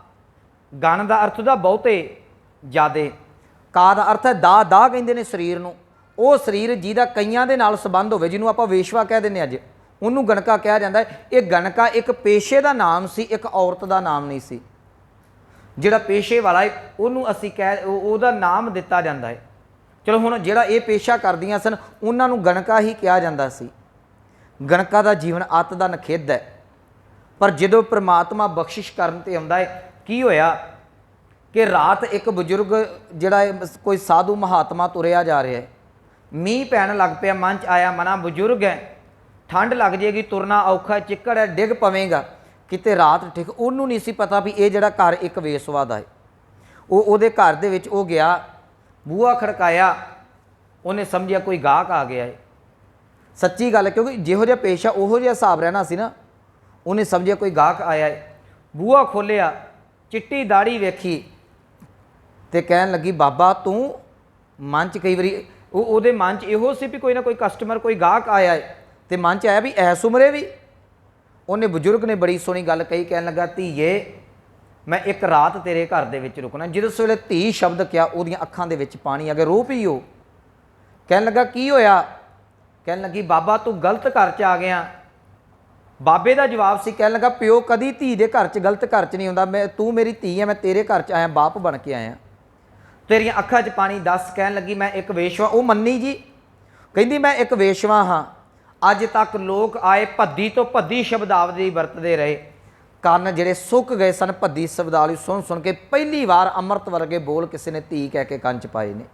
ਗਨ ਦਾ ਅਰਥ ਦਾ ਬਹੁਤੇ, ਜ਼ਿਆਦੇ। ਕਾ ਦਾ ਅਰਥ ਹੈ ਦਾ ਕਹਿੰਦੇ ਨੇ ਸਰੀਰ ਨੂੰ। ਉਹ ਸਰੀਰ ਜਿਹਦਾ ਕਈਆਂ ਦੇ ਨਾਲ ਸੰਬੰਧ ਹੋਵੇ, ਜਿਹਨੂੰ ਆਪਾਂ ਵੇਸ਼ਵਾ ਕਹਿ ਦਿੰਦੇ ਅੱਜ, ਉਹਨੂੰ ਗਣਕਾ ਕਿਹਾ ਜਾਂਦਾ ਹੈ। ਇਹ ਗਣਕਾ ਇੱਕ ਪੇਸ਼ੇ ਦਾ ਨਾਮ ਸੀ, ਇੱਕ ਔਰਤ ਦਾ ਨਾਮ ਨਹੀਂ ਸੀ। ਜਿਹੜਾ ਪੇਸ਼ੇ ਵਾਲਾ ਹੈ ਉਹਨੂੰ ਅਸੀਂ ਉਹਦਾ ਨਾਮ ਦਿੱਤਾ ਜਾਂਦਾ ਹੈ। ਚਲੋ ਹੁਣ ਜਿਹੜਾ ਇਹ ਪੇਸ਼ਾ ਕਰਦੀਆਂ ਸਨ ਉਹਨਾਂ ਨੂੰ ਗਣਕਾ ਹੀ ਕਿਹਾ ਜਾਂਦਾ ਸੀ। ਗਣਕਾ ਦਾ ਜੀਵਨ ਅੱਤ ਦਾ ਨਖੇਧ ਹੈ। ਪਰ ਜਦੋਂ ਪ੍ਰਮਾਤਮਾ ਬਖਸ਼ਿਸ਼ ਕਰਨ ਤੇ ਆਉਂਦਾ ਹੈ, ਕੀ ਹੋਇਆ ਕਿ ਰਾਤ ਇੱਕ ਬਜ਼ੁਰਗ ਜਿਹੜਾ ਕੋਈ ਸਾਧੂ ਮਹਾਤਮਾ ਤੁਰਿਆ ਜਾ ਰਿਹਾ ਹੈ, ਮੀਂਹ ਪੈਣ ਲੱਗ ਪਿਆ, ਮਨ 'ਚ ਆਇਆ ਮਨਾ ਬਜ਼ੁਰਗ ਹੈ, ਠੰਡ ਲੱਗ ਜਾਏਗੀ, ਤੁਰਨਾ ਔਖਾ, ਚਿੱਕੜ ਹੈ, ਡਿੱਗ ਪਵੇਗਾ। किते रात ठीक ਉਹਨੂੰ नहीं सी पता भी ये ਜਿਹੜਾ घर एक वेसवा ਦਾ है। ਉਹਦੇ घर ਦੇ ਵਿੱਚ ਉਹ ਗਿਆ, ਬੂਹਾ ਖੜਕਾਇਆ, ਉਹਨੇ ਸਮਝਿਆ ਕੋਈ ਗਾਹਕ ਆ ਗਿਆ ਹੈ। ਸੱਚੀ ਗੱਲ, ਕਿਉਂਕਿ ਜਿਹੋ ਜਿਹਾ ਪੇਸ਼ਾ ਉਹੋ ਜਿਹਾ ਹਿਸਾਬ ਰਹਿਣਾ ਸੀ ਨਾ। ਉਹਨੇ ਸਮਝਿਆ ਕੋਈ ਗਾਹਕ ਆਇਆ ਹੈ। ਬੂਹਾ ਖੋਲ੍ਹਿਆ, ਚਿੱਟੀ ਦਾੜੀ ਵੇਖੀ ਤੇ ਕਹਿਣ ਲੱਗੀ ਬਾਬਾ ਤੂੰ ਮਨ 'ਚ ਕਈ ਵਾਰੀ ਉਹਦੇ ਮਨ 'ਚ ਇਹੋ ਸੀ ਵੀ ਕੋਈ ਨਾ ਕੋਈ ਕਸਟਮਰ ਕੋਈ ਗਾਹਕ ਆਇਆ ਹੈ। ਤੇ ਮਨ 'ਚ ਆਇਆ ਵੀ ਐਸ ਉਮਰੇ ਵੀ। ਉਹਨੇ ਬਜ਼ੁਰਗ ਨੇ ਬੜੀ ਸੋਹਣੀ ਗੱਲ ਕਹੀ, ਕਹਿਣ ਲੱਗਾ ਧੀਏ ਮੈਂ ਇੱਕ ਰਾਤ ਤੇਰੇ ਘਰ ਦੇ ਵਿੱਚ ਰੁਕਣਾ। ਜਿਸ ਵੇਲੇ ਧੀ ਸ਼ਬਦ ਕਿਹਾ ਉਹਦੀਆਂ ਅੱਖਾਂ ਦੇ ਵਿੱਚ ਪਾਣੀ ਆ ਗਿਆ, ਰੋ ਪਈ ਉਹ। ਕਹਿਣ ਲੱਗਾ ਕੀ ਹੋਇਆ? ਕਹਿਣ ਲੱਗੀ ਬਾਬਾ ਤੂੰ ਗਲਤ ਘਰ 'ਚ ਆ ਗਿਆ। ਬਾਬੇ ਦਾ ਜਵਾਬ ਸੀ, ਕਹਿਣ ਲੱਗਾ ਪਿਓ ਕਦੀ ਧੀ ਦੇ ਘਰ 'ਚ ਗਲਤ ਘਰ 'ਚ ਨਹੀਂ ਹੁੰਦਾ। ਮੈਂ ਤੂੰ ਮੇਰੀ ਧੀ ਹੈ, ਮੈਂ ਤੇਰੇ ਘਰ 'ਚ ਆਇਆ, ਬਾਪ ਬਣ ਕੇ ਆਇਆ, ਤੇਰੀਆਂ ਅੱਖਾਂ 'ਚ ਪਾਣੀ ਦੱਸ। ਕਹਿਣ ਲੱਗੀ ਮੈਂ ਇੱਕ ਵੇਸ਼ਵਾ। ਉਹ ਮੰਨੀ ਜੀ, ਕਹਿੰਦੀ ਮੈਂ ਇੱਕ ਵੇਸ਼ਵਾ ਹਾਂ। ਅੱਜ ਤੱਕ ਲੋਕ ਆਏ ਭੱਦੀ ਤੋਂ ਭੱਦੀ ਸ਼ਬਦਾਵਲੀ ਵਰਤਦੇ ਰਹੇ, ਕੰਨ ਜਿਹੜੇ ਸੁੱਕ ਗਏ ਸਨ ਭੱਦੀ ਸ਼ਬਦਾਵਲੀ ਸੁਣ ਸੁਣ ਕੇ। ਪਹਿਲੀ ਵਾਰ ਅੰਮ੍ਰਿਤ ਵਰਗੇ ਬੋਲ ਕਿਸੇ ਨੇ ਧੀ ਕਹਿ ਕੇ ਕੰਨ 'ਚ ਪਾਏ ਨੇ।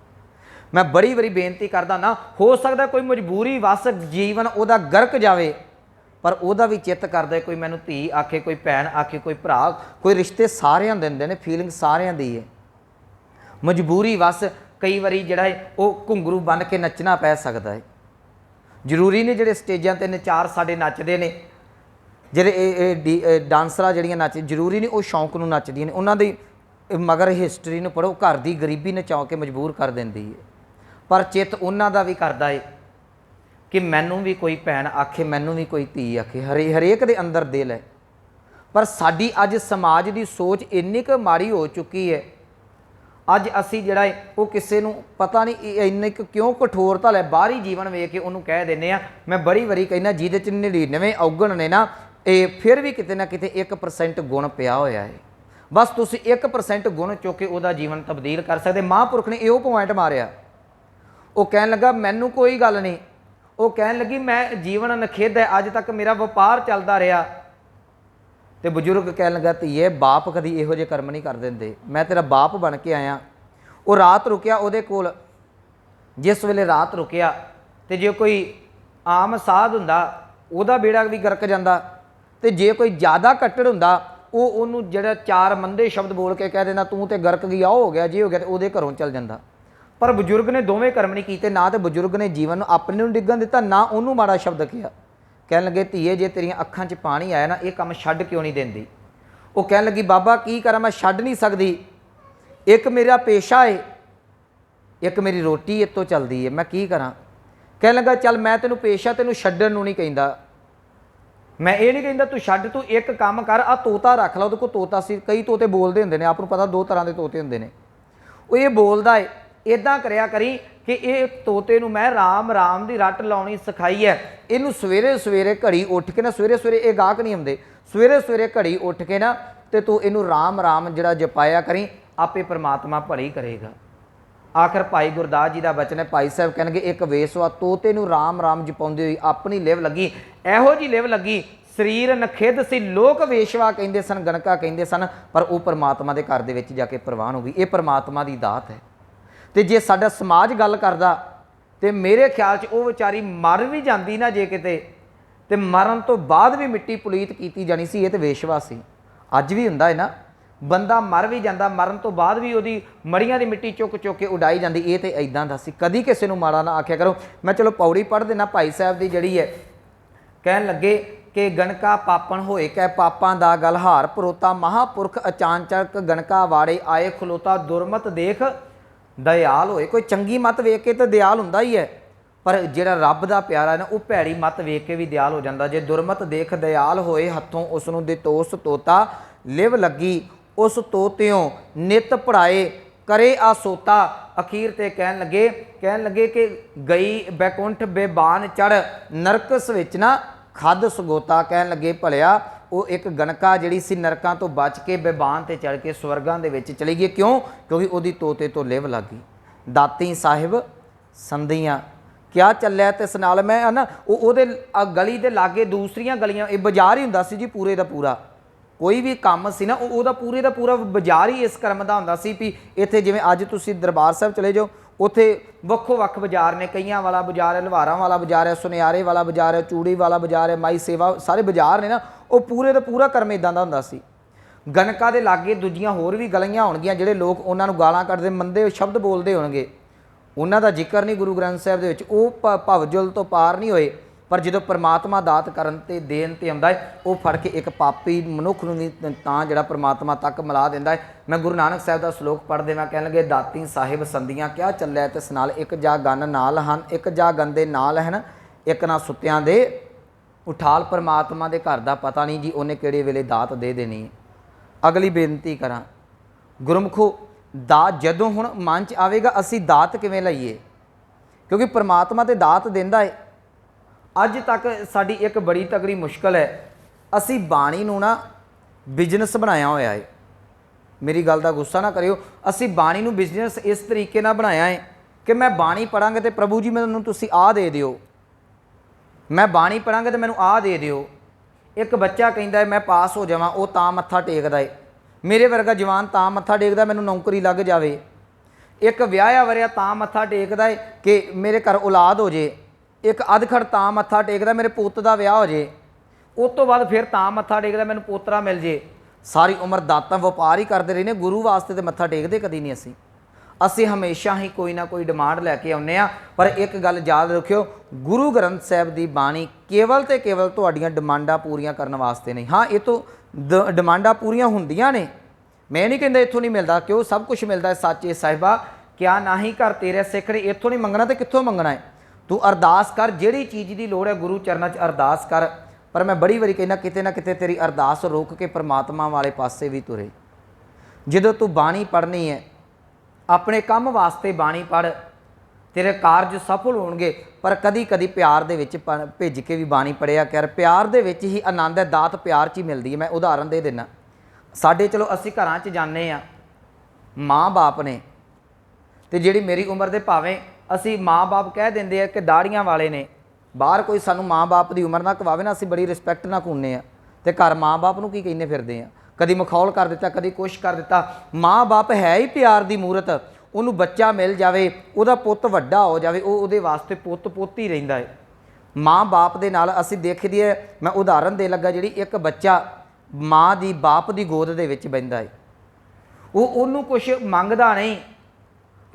ਮੈਂ ਬੜੀ ਵਾਰੀ ਬੇਨਤੀ ਕਰਦਾ ਨਾ, ਹੋ ਸਕਦਾ ਕੋਈ ਮਜਬੂਰੀ ਵਸ ਜੀਵਨ ਉਹਦਾ ਗਰਕ ਜਾਵੇ, ਪਰ ਉਹਦਾ ਵੀ ਚਿੱਤ ਕਰਦਾ ਕੋਈ ਮੈਨੂੰ ਧੀ ਆਖੇ, ਕੋਈ ਭੈਣ ਆਖੇ, ਕੋਈ ਭਰਾ, ਕੋਈ ਰਿਸ਼ਤੇ ਸਾਰਿਆਂ ਦਿੰਦੇ ਨੇ, ਫੀਲਿੰਗ ਸਾਰਿਆਂ ਦੀ ਹੈ। ਮਜਬੂਰੀ ਵਸ ਕਈ ਵਾਰੀ ਜਿਹੜਾ ਹੈ ਉਹ ਘੁੰਗਰੂ ਬੰਨ੍ਹ ਕੇ ਨੱਚਣਾ ਪੈ ਸਕਦਾ ਹੈ। ਜ਼ਰੂਰੀ ਨਹੀਂ ਜਿਹੜੇ ਸਟੇਜਾਂ 'ਤੇ ਨਚਾਰ ਸਾਡੇ ਨੱਚਦੇ ਨੇ, ਜਿਹੜੇ ਇਹ ਡਾਂਸਰਾਂ ਜਿਹੜੀਆਂ ਨੱਚ, ਜ਼ਰੂਰੀ ਨਹੀਂ ਉਹ ਸ਼ੌਂਕ ਨੂੰ ਨੱਚਦੀਆਂ ਨੇ। ਉਹਨਾਂ ਦੀ ਮਗਰ ਹਿਸਟਰੀ ਨੂੰ ਪੜ੍ਹੋ, ਘਰ ਦੀ ਗਰੀਬੀ ਨਚਾ ਕੇ ਮਜਬੂਰ ਕਰ ਦਿੰਦੀ ਹੈ। ਪਰ ਚਿੱਤ ਉਹਨਾਂ ਦਾ ਵੀ ਕਰਦਾ ਹੈ ਕਿ ਮੈਨੂੰ ਵੀ ਕੋਈ ਭੈਣ ਆਖੇ, ਮੈਨੂੰ ਵੀ ਕੋਈ ਧੀ ਆਖੇ। ਹਰੇਕ ਦੇ ਅੰਦਰ ਦਿਲ ਹੈ। ਪਰ ਸਾਡੀ ਅੱਜ ਸਮਾਜ ਦੀ ਸੋਚ ਇੰਨੀ ਕੁ ਮਾੜੀ ਹੋ ਚੁੱਕੀ ਹੈ। ਅੱਜ ਅਸੀਂ ਜਿਹੜਾ ਹੈ ਉਹ ਕਿਸੇ ਨੂੰ ਪਤਾ ਨਹੀਂ ਇੰਨੇ ਕੁ ਕਿਉਂ ਕਠੋਰਤਾ ਲੈ ਬਾਹਰੀ ਜੀਵਨ ਵੇਖ ਕੇ ਉਹਨੂੰ ਕਹਿ ਦਿੰਦੇ ਆ। ਮੈਂ ਬੜੀ ਵਾਰੀ ਕਹਿੰਦਾ ਜਿਹਦੇ 'ਚ 99 ਔਗਣ ਨੇ ਨਾ, ਇਹ ਫਿਰ ਵੀ ਕਿਤੇ ਨਾ ਕਿਤੇ 1% ਗੁਣ ਪਿਆ ਹੋਇਆ ਹੈ। ਬਸ ਤੁਸੀਂ 1% ਗੁਣ ਚੁੱਕ ਕੇ ਉਹਦਾ ਜੀਵਨ ਤਬਦੀਲ ਕਰ ਸਕਦੇ। ਮਹਾਂਪੁਰਖ ਨੇ ਇਹੋ ਪੁਆਇੰਟ ਮਾਰਿਆ। ਉਹ ਕਹਿਣ ਲੱਗਾ ਮੈਨੂੰ ਕੋਈ ਗੱਲ ਨਹੀਂ। ਉਹ ਕਹਿਣ ਲੱਗੀ ਮੈਂ ਜੀਵਨ ਨਖੇਧ ਹੈ, ਅੱਜ ਤੱਕ ਮੇਰਾ ਵਪਾਰ ਚੱਲਦਾ ਰਿਹਾ। ਤੇ ਬਜ਼ੁਰਗ ਕਹਿਣ ਲੱਗਾ ਧੀਏ ਬਾਪ ਕਦੀ ਇਹੋ ਜਿਹੇ ਕਰਮ ਨਹੀਂ ਕਰ ਦਿੰਦੇ, ਮੈਂ ਤੇਰਾ ਬਾਪ ਬਣ ਕੇ ਆਇਆ। ਉਹ ਰਾਤ ਰੁਕਿਆ ਉਹਦੇ ਕੋਲ। ਜਿਸ ਵੇਲੇ ਰਾਤ ਰੁਕਿਆ ਤੇ ਜੇ ਕੋਈ ਆਮ ਸਾਧ ਹੁੰਦਾ ਉਹਦਾ ਬੇੜਾ ਵੀ ਗਰਕ ਜਾਂਦਾ, ਤੇ ਜੇ ਕੋਈ ਜ਼ਿਆਦਾ ਕੱਟੜ ਹੁੰਦਾ ਉਹ ਉਹਨੂੰ ਜਿਹੜਾ 4 ਮੰਦੇ ਸ਼ਬਦ ਬੋਲ ਕੇ ਕਹਿ ਦਿੰਦਾ ਤੂੰ ਤੇ ਗਰਕ ਗਿਆ, ਉਹ ਹੋ ਗਿਆ, ਜੇ ਹੋ ਗਿਆ, ਤੇ ਉਹਦੇ ਘਰੋਂ ਚੱਲ ਜਾਂਦਾ। ਪਰ ਬਜ਼ੁਰਗ ਨੇ ਦੋਵੇਂ ਕਰਮ ਨਹੀਂ ਕੀਤੇ। ਨਾ ਤੇ ਬਜ਼ੁਰਗ ਨੇ ਜੀਵਨ ਨੂੰ ਆਪਣੇ ਨੂੰ ਡਿੱਗਣ ਦਿੱਤਾ, ਨਾ ਉਹਨੂੰ ਮਾੜਾ ਸ਼ਬਦ ਕਿਹਾ। ਕਹਿਣ ਲੱਗੇ ਧੀਏ ਜੇ ਤੇਰੀਆਂ ਅੱਖਾਂ 'ਚ ਪਾਣੀ ਆਇਆ ਨਾ, ਇਹ ਕੰਮ ਛੱਡ ਕਿਉਂ ਨਹੀਂ ਦਿੰਦੀ? ਉਹ ਕਹਿਣ ਲੱਗੀ ਬਾਬਾ ਕੀ ਕਰਾਂ, ਮੈਂ ਛੱਡ ਨਹੀਂ ਸਕਦੀ। ਇੱਕ ਮੇਰਾ ਪੇਸ਼ਾ ਹੈ, ਇੱਕ ਮੇਰੀ ਰੋਟੀ ਇੱਥੋਂ ਚੱਲਦੀ ਹੈ, ਮੈਂ ਕੀ ਕਰਾਂ? ਕਹਿਣ ਲੱਗਾ ਚੱਲ ਮੈਂ ਤੈਨੂੰ ਪੇਸ਼ਾ ਤੈਨੂੰ ਛੱਡਣ ਨੂੰ ਨਹੀਂ ਕਹਿੰਦਾ, ਮੈਂ ਇਹ ਨਹੀਂ ਕਹਿੰਦਾ ਤੂੰ ਛੱਡ, ਤੂੰ ਇੱਕ ਕੰਮ ਕਰ, ਆ ਤੋਤਾ ਰੱਖ ਲਾ। ਉਹਦੇ ਕੋਲ ਤੋਤਾ ਸੀ, ਕਈ ਤੋਤੇ ਬੋਲਦੇ ਹੁੰਦੇ ਨੇ, ਆਪ ਨੂੰ ਪਤਾ 2 ਤਰ੍ਹਾਂ ਦੇ ਤੋਤੇ ਹੁੰਦੇ ਨੇ। ਉਹ ਇਹ ਬੋਲਦਾ ਹੈ, ਇੱਦਾਂ ਕਰਿਆ ਕਰੀ ਕਿ ਇਹ ਤੋਤੇ ਨੂੰ ਮੈਂ ਰਾਮ ਰਾਮ ਦੀ ਰੱਟ ਲਾਉਣੀ ਸਿਖਾਈ ਹੈ। ਇਹਨੂੰ ਸਵੇਰੇ ਸਵੇਰੇ ਘੜੀ ਉੱਠ ਕੇ ਨਾ, ਸਵੇਰੇ ਸਵੇਰੇ ਇਹ ਗਾਹਕ ਨਹੀਂ ਆਉਂਦੇ, ਸਵੇਰੇ ਸਵੇਰੇ ਘੜੀ ਉੱਠ ਕੇ ਨਾ ਤੇ ਤੂੰ ਇਹਨੂੰ ਰਾਮ ਰਾਮ ਜਿਹੜਾ ਜਪਾਇਆ ਕਰੀ, ਆਪੇ ਪਰਮਾਤਮਾ ਭਲੀ ਕਰੇਗਾ। ਆਖਰ ਭਾਈ ਗੁਰਦਾਸ ਜੀ ਦਾ ਬਚਨ ਹੈ, ਭਾਈ ਸਾਹਿਬ ਕਹਿਣਗੇ ਇੱਕ ਵੇਸਵਾ ਤੋਤੇ ਨੂੰ ਰਾਮ ਰਾਮ ਜਪਾਉਂਦੇ ਹੋਈ ਆਪਣੀ ਲਿਵ ਲੱਗੀ। ਇਹੋ ਜਿਹੀ ਲਿਵ ਲੱਗੀ, ਸਰੀਰ ਨਖਿੱਧ ਸੀ, ਲੋਕ ਵੇਸ਼ਵਾ ਕਹਿੰਦੇ ਸਨ, ਗਣਕਾ ਕਹਿੰਦੇ ਸਨ, ਪਰ ਉਹ ਪਰਮਾਤਮਾ ਦੇ ਘਰ ਦੇ ਵਿੱਚ ਜਾ ਕੇ ਪ੍ਰਵਾਨ ਹੋ ਗਈ। ਇਹ ਪਰਮਾਤਮਾ ਦੀ ਦਾਤ ਹੈ। ਤੇ ਜੇ ਸਾਡਾ ਸਮਾਜ ਗੱਲ ਕਰਦਾ ਤੇ ਮੇਰੇ ਖਿਆਲ 'ਚ ਉਹ ਵਿਚਾਰੀ ਮਰ ਵੀ ਜਾਂਦੀ ਨਾ ਜੇ ਕਿਤੇ, ਤੇ ਮਰਨ ਤੋਂ ਬਾਅਦ ਵੀ ਮਿੱਟੀ ਪੁਲੀਤ ਕੀਤੀ ਜਾਣੀ ਸੀ। ਇਹ ਤੇ ਵੇਸ਼ਵਾ ਸੀ। ਅੱਜ ਵੀ ਹੁੰਦਾ ਹੈ ਨਾ, ਬੰਦਾ ਮਰ ਵੀ ਜਾਂਦਾ, ਮਰਨ ਤੋਂ ਬਾਅਦ ਵੀ ਉਹਦੀ ਮੜੀਆਂ ਦੀ ਮਿੱਟੀ ਚੁੱਕ ਚੁੱਕ ਕੇ ਉਡਾਈ ਜਾਂਦੀ। ਇਹ ਤੇ ਇਦਾਂ ਦਾ ਸੀ। ਕਦੀ ਕਿਸੇ ਨੂੰ ਮਾੜਾ ਨਾ ਆਖਿਆ ਕਰੋ। ਮੈਂ ਚਲੋ ਪੌੜੀ ਪੜ੍ਹ ਦੇਣਾ ਭਾਈ ਸਾਹਿਬ ਦੀ ਜਿਹੜੀ ਹੈ। ਕਹਿਣ ਲੱਗੇ ਕਿ ਗਣਕਾ ਪਾਪਣ ਹੋਏ ਕੈ ਪਾਪਾਂ ਦਾ ਗਲਹਾਰ ਪਰੋਤਾ, ਮਹਾਂਪੁਰਖ ਅਚਾਨਚਕ ਗਣਕਾ ਵਾੜੇ ਆਏ ਖਲੋਤਾ, ਦੁਰਮਤ ਦੇਖ ਦਇਆਲ ਹੋਏ। ਕੋਈ ਚੰਗੀ ਮੱਤ ਵੇਖ ਕੇ ਤਾਂ ਦਿਆਲ ਹੁੰਦਾ ਹੀ ਹੈ, ਪਰ ਜਿਹੜਾ ਰੱਬ ਦਾ ਪਿਆਰਾ ਨਾ ਉਹ ਭੈੜੀ ਮੱਤ ਵੇਖ ਕੇ ਵੀ ਦਿਆਲ ਹੋ ਜਾਂਦਾ। ਜੇ ਦੁਰਮਤ ਦੇਖ ਦਇਆਲ ਹੋਏ, ਹੱਥੋਂ ਉਸ ਨੂੰ ਦਿੱਤੋਸ ਤੋਤਾ ਲਿਵ ਲੱਗੀ, ਉਸ ਤੋਤਿਓਂ ਨਿਤ ਪੜਾਏ ਕਰੇ ਆ ਸੋਤਾ। ਅਖੀਰ ਤੇ ਕਹਿਣ ਲੱਗੇ ਕਿ ਗਈ ਬੈਕੁੰਠ ਬੇਬਾਨ ਚੜ, ਨਰਕਸ ਵਿੱਚ ਨਾ ਖੱਦ ਸਗੋਤਾ। ਕਹਿਣ ਲੱਗੇ ਭਲਿਆ ਉਹ ਇੱਕ ਗਣਕਾ ਜਿਹੜੀ ਸੀ ਨਰਕਾਂ ਤੋਂ ਬਚ ਕੇ ਬੇਬਾਨ ਤੇ ਚੜ ਕੇ ਸਵਰਗਾਂ ਦੇ ਵਿੱਚ ਚਲੀ ਗਈ। ਕਿਉਂ? ਕਿਉਂਕਿ ਉਹਦੀ ਤੋਤੇ ਤੋਂ ਲਿਵ ਲੱਗ ਗਈ। ਦਾਤੀ ਸਾਹਿਬ ਸੰਧੀਆਂ ਕਿਆ ਚੱਲਿਆ ਤਿਸ ਨਾਲ। ਮੈਂ ਨਾ ਉਹਦੇ ਗਲੀ ਦੇ ਲਾਗੇ ਦੂਸਰੀਆਂ ਗਲੀਆਂ, ਇਹ ਬਾਜ਼ਾਰ ਹੀ ਹੁੰਦਾ ਸੀ ਜੀ ਪੂਰੇ ਦਾ ਪੂਰਾ। ਕੋਈ ਵੀ ਕੰਮ ਸੀ ਨਾ ਉਹਦਾ ਪੂਰੇ ਦਾ ਪੂਰਾ ਬਾਜ਼ਾਰ ਹੀ ਇਸ ਕਰਮ ਦਾ ਹੁੰਦਾ ਸੀ ਵੀ ਇੱਥੇ ਜਿਵੇਂ ਅੱਜ ਤੁਸੀਂ ਦਰਬਾਰ ਸਾਹਿਬ ਚਲੇ ਜਾਓ, ਉੱਥੇ ਵੱਖੋ ਵੱਖ ਬਾਜ਼ਾਰ ਨੇ, ਕਈਆਂ ਵਾਲਾ ਬਾਜ਼ਾਰ ਹੈ, ਲੁਹਾਰਾਂ ਵਾਲਾ ਬਾਜ਼ਾਰ ਹੈ, ਸੁਨਿਆਰੇ ਵਾਲਾ ਬਾਜ਼ਾਰ ਹੈ, ਚੂੜੀ ਵਾਲਾ ਬਾਜ਼ਾਰ ਹੈ, ਮਾਈ ਸੇਵਾ, ਸਾਰੇ ਬਾਜ਼ਾਰ ਨੇ ਨਾ, ਉਹ ਪੂਰੇ ਦਾ ਪੂਰਾ ਕਰਮ ਇਦਾਂ ਦਾ ਹੁੰਦਾ ਸੀ। ਗਨਕਾ ਦੇ ਲਾਗੇ ਦੂਜੀਆਂ ਹੋਰ ਵੀ ਗਲੀਆਂ ਹੋਣਗੀਆਂ, ਜਿਹੜੇ ਲੋਕ ਉਹਨਾਂ ਨੂੰ ਗਾਲਾਂ ਕੱਢਦੇ, ਮੰਦੇ ਸ਼ਬਦ ਬੋਲਦੇ ਹੋਣਗੇ, ਉਹਨਾਂ ਦਾ ਜ਼ਿਕਰ ਨਹੀਂ ਗੁਰੂ ਗ੍ਰੰਥ ਸਾਹਿਬ ਦੇ ਵਿੱਚ, ਉਹ ਭਵਜੁਲ ਤੋਂ ਪਾਰ ਨਹੀਂ ਹੋਏ। ਪਰ ਜਦੋਂ ਪਰਮਾਤਮਾ ਦਾਤ ਕਰਨ ਤੇ ਦੇਣ ਤੇ ਆਉਂਦਾ ਹੈ, ਉਹ ਫੜ ਕੇ ਇੱਕ ਪਾਪੀ ਮਨੁੱਖ ਨੂੰ ਵੀ ਤਾਂ ਜਿਹੜਾ ਪਰਮਾਤਮਾ ਤੱਕ ਮਿਲਾ ਦਿੰਦਾ ਹੈ। ਮੈਂ ਗੁਰੂ ਨਾਨਕ ਸਾਹਿਬ ਦਾ ਸ਼ਲੋਕ ਪੜ੍ਹਦੇ ਮੈਂ ਕਹਿਣ ਲੱਗੇ, ਦਾਤੀ ਸਾਹਿਬ ਸੰਦੀਆਂ ਕਿਆ ਚੱਲਿਆ ਤਿਸ ਨਾਲ, ਇੱਕ ਜਾ ਗਨ ਨਾਲ ਹਨ, ਇੱਕ ਜਾ ਗੰਦੇ ਨਾਲ ਹਨ, ਇੱਕ ਨਾ ਸੁੱਤਿਆਂ ਦੇ ਉਠਾਲ। ਪਰਮਾਤਮਾ ਦੇ ਘਰ ਦਾ ਪਤਾ ਨਹੀਂ ਜੀ ਉਹਨੇ ਕਿਹੜੇ ਵੇਲੇ ਦਾਤ ਦੇ ਦੇਣੀ ਹੈ। ਅਗਲੀ ਬੇਨਤੀ ਕਰਾਂ, ਗੁਰਮੁਖੋ ਦਾਤ ਜਦੋਂ ਹੁਣ ਮਨ 'ਚ ਆਵੇਗਾ ਅਸੀਂ ਦਾਤ ਕਿਵੇਂ ਲਈਏ, ਕਿਉਂਕਿ ਪਰਮਾਤਮਾ ਤੇ ਦਾਤ ਦਿੰਦਾ ਹੈ। ਅੱਜ ਤੱਕ ਸਾਡੀ ਇੱਕ ਬੜੀ ਤਕੜੀ ਮੁਸ਼ਕਲ ਹੈ, ਅਸੀਂ ਬਾਣੀ ਨੂੰ ਨਾ ਬਿਜ਼ਨਸ ਬਣਾਇਆ ਹੋਇਆ ਹੈ। ਮੇਰੀ ਗੱਲ ਦਾ ਗੁੱਸਾ ਨਾ ਕਰਿਓ, ਅਸੀਂ ਬਾਣੀ ਨੂੰ ਬਿਜ਼ਨਸ ਇਸ ਤਰੀਕੇ ਨਾਲ ਬਣਾਇਆ ਹੈ ਕਿ ਮੈਂ ਬਾਣੀ ਪੜਾਂਗਾ ਤੇ ਪ੍ਰਭੂ ਜੀ ਮੈਨੂੰ ਤੁਸੀਂ ਆਹ ਦੇ ਦਿਓ, ਮੈਂ ਬਾਣੀ ਪੜਾਂਗਾ ਤੇ ਮੈਨੂੰ ਆਹ ਦੇ ਦਿਓ। ਇੱਕ ਬੱਚਾ ਕਹਿੰਦਾ ਹੈ ਮੈਂ ਪਾਸ ਹੋ ਜਾਵਾਂ, ਉਹ ਤਾਂ ਮੱਥਾ ਟੇਕਦਾ ਹੈ। ਮੇਰੇ ਵਰਗਾ ਜਵਾਨ ਤਾਂ ਮੱਥਾ ਟੇਕਦਾ ਮੈਨੂੰ ਨੌਕਰੀ ਲੱਗ ਜਾਵੇ। ਇੱਕ ਵਿਆਹਿਆ ਵਰਿਆ ਤਾਂ ਮੱਥਾ ਟੇਕਦਾ ਹੈ ਕਿ ਮੇਰੇ ਘਰ ਔਲਾਦ ਹੋ ਜੇ। ਇੱਕ ਅਧਖੜ ਤਾਂ ਮੱਥਾ ਟੇਕਦਾ ਮੇਰੇ ਪੁੱਤ ਦਾ ਵਿਆਹ ਹੋ ਜੇ। ਉਸ ਤੋਂ ਬਾਅਦ ਫਿਰ ਤਾਂ ਮੱਥਾ ਟੇਕਦਾ ਮੈਨੂੰ ਪੋਤਰਾ ਮਿਲ ਜੇ। ਸਾਰੀ ਉਮਰ ਦਾਤਾਂ ਵਪਾਰ ਹੀ ਕਰਦੇ ਰਹੇ ਨੇ, ਗੁਰੂ ਵਾਸਤੇ ਤੇ ਮੱਥਾ ਟੇਕਦੇ ਕਦੀ ਨਹੀਂ। ਅਸੀਂ ਹਮੇਸ਼ਾ ਹੀ ਕੋਈ ਨਾ ਕੋਈ ਡਿਮਾਂਡ ਲੈ ਕੇ ਆਉਂਦੇ ਹਾਂ। ਪਰ ਇੱਕ ਗੱਲ ਯਾਦ ਰੱਖਿਓ, ਗੁਰੂ ਗ੍ਰੰਥ ਸਾਹਿਬ ਦੀ ਬਾਣੀ ਕੇਵਲ ਤੇ ਕੇਵਲ ਤੁਹਾਡੀਆਂ ਡਿਮਾਂਡਾਂ ਪੂਰੀਆਂ ਕਰਨ ਵਾਸਤੇ ਨਹੀਂ। ਹਾਂ, ਇਹ ਤੋਂ ਡਿਮਾਂਡਾਂ ਪੂਰੀਆਂ ਹੁੰਦੀਆਂ ਨੇ, ਮੈਂ ਨਹੀਂ ਕਹਿੰਦਾ ਇੱਥੋਂ ਨਹੀਂ ਮਿਲਦਾ, ਕਿਉਂ ਸਭ ਕੁਝ ਮਿਲਦਾ ਹੈ। ਸਾਚੇ ਸਾਹਿਬਾ ਕਿਆ ਨਾਹੀਂ ਘਰ ਤੇਰੇ ਸਿੱਖ ਨੇ, ਇੱਥੋਂ ਨਹੀਂ ਮੰਗਣਾ ਤੇ ਕਿੱਥੋਂ ਮੰਗਣਾ ਹੈ। ਤੂੰ ਅਰਦਾਸ ਕਰ, ਜਿਹੜੀ ਚੀਜ਼ ਦੀ ਲੋੜ ਹੈ ਗੁਰੂ ਚਰਨਾਂ 'ਚ ਅਰਦਾਸ ਕਰ। ਪਰ ਮੈਂ ਬੜੀ ਵਾਰੀ ਕਹਿੰਦਾ, ਕਿਤੇ ਨਾ ਕਿਤੇ ਤੇਰੀ ਅਰਦਾਸ ਰੋਕ ਕੇ ਪਰਮਾਤਮਾ ਵਾਲੇ ਪਾਸੇ ਵੀ ਤੁਰੇ। ਜਦੋਂ ਤੂੰ ਬਾਣੀ ਪੜ੍ਹਨੀ ਹੈ, ਆਪਣੇ ਕੰਮ ਵਾਸਤੇ ਬਾਣੀ ਪੜ੍ਹ, ਤੇਰੇ ਕਾਰਜ ਸਫਲ ਹੋਣਗੇ। ਪਰ ਕਦੀ ਕਦੀ ਪਿਆਰ ਦੇ ਵਿੱਚ ਭਿੱਜ ਕੇ ਵੀ ਬਾਣੀ ਪੜ੍ਹਿਆ ਕਰ। ਪਿਆਰ ਦੇ ਵਿੱਚ ਹੀ ਆਨੰਦ ਹੈ, ਦਾਤ ਪਿਆਰ 'ਚ ਹੀ ਮਿਲਦੀ ਹੈ। ਮੈਂ ਉਦਾਹਰਨ ਦੇ ਦਿੰਦਾ, ਸਾਡੇ ਚਲੋ ਅਸੀਂ ਘਰਾਂ 'ਚ ਜਾਂਦੇ ਹਾਂ, ਮਾਂ ਬਾਪ ਨੇ, ਅਤੇ ਜਿਹੜੀ ਮੇਰੀ ਉਮਰ ਦੇ ਭਾਵੇਂ ਅਸੀਂ ਮਾਂ ਬਾਪ ਕਹਿ ਦਿੰਦੇ ਆ ਕਿ ਦਾੜੀਆਂ ਵਾਲੇ ਨੇ, ਬਾਹਰ ਕੋਈ ਸਾਨੂੰ ਮਾਂ ਬਾਪ ਦੀ ਉਮਰ ਨਾ ਕਵਾਵੇ ਨਾ, ਅਸੀਂ ਬੜੀ ਰਿਸਪੈਕਟ ਨਾਲ ਘੁੰਮਦੇ ਹਾਂ। ਅਤੇ ਘਰ ਮਾਂ ਬਾਪ ਨੂੰ ਕੀ ਕਹਿੰਦੇ ਫਿਰਦੇ ਹਾਂ, ਕਦੀ ਮਖੌਲ ਕਰ ਦਿੱਤਾ, ਕਦੀ ਕੁਛ ਕਰ ਦਿੱਤਾ। ਮਾਂ ਬਾਪ ਹੈ ਹੀ ਪਿਆਰ ਦੀ ਮੂਰਤ। ਉਹਨੂੰ ਬੱਚਾ ਮਿਲ ਜਾਵੇ, ਉਹਦਾ ਪੁੱਤ ਵੱਡਾ ਹੋ ਜਾਵੇ, ਉਹ ਉਹਦੇ ਵਾਸਤੇ ਪੁੱਤ ਪੁੱਤ ਹੀ ਰਹਿੰਦਾ ਹੈ। ਮਾਂ ਬਾਪ ਦੇ ਨਾਲ ਅਸੀਂ ਦੇਖਦੀ ਹੈ, ਮੈਂ ਉਦਾਹਰਨ ਦੇ ਲੱਗਾ, ਜਿਹੜੀ ਇੱਕ ਬੱਚਾ ਮਾਂ ਦੀ ਬਾਪ ਦੀ ਗੋਦ ਦੇ ਵਿੱਚ ਬਹਿੰਦਾ ਹੈ, ਉਹਨੂੰ ਕੁਛ ਮੰਗਦਾ ਨਹੀਂ,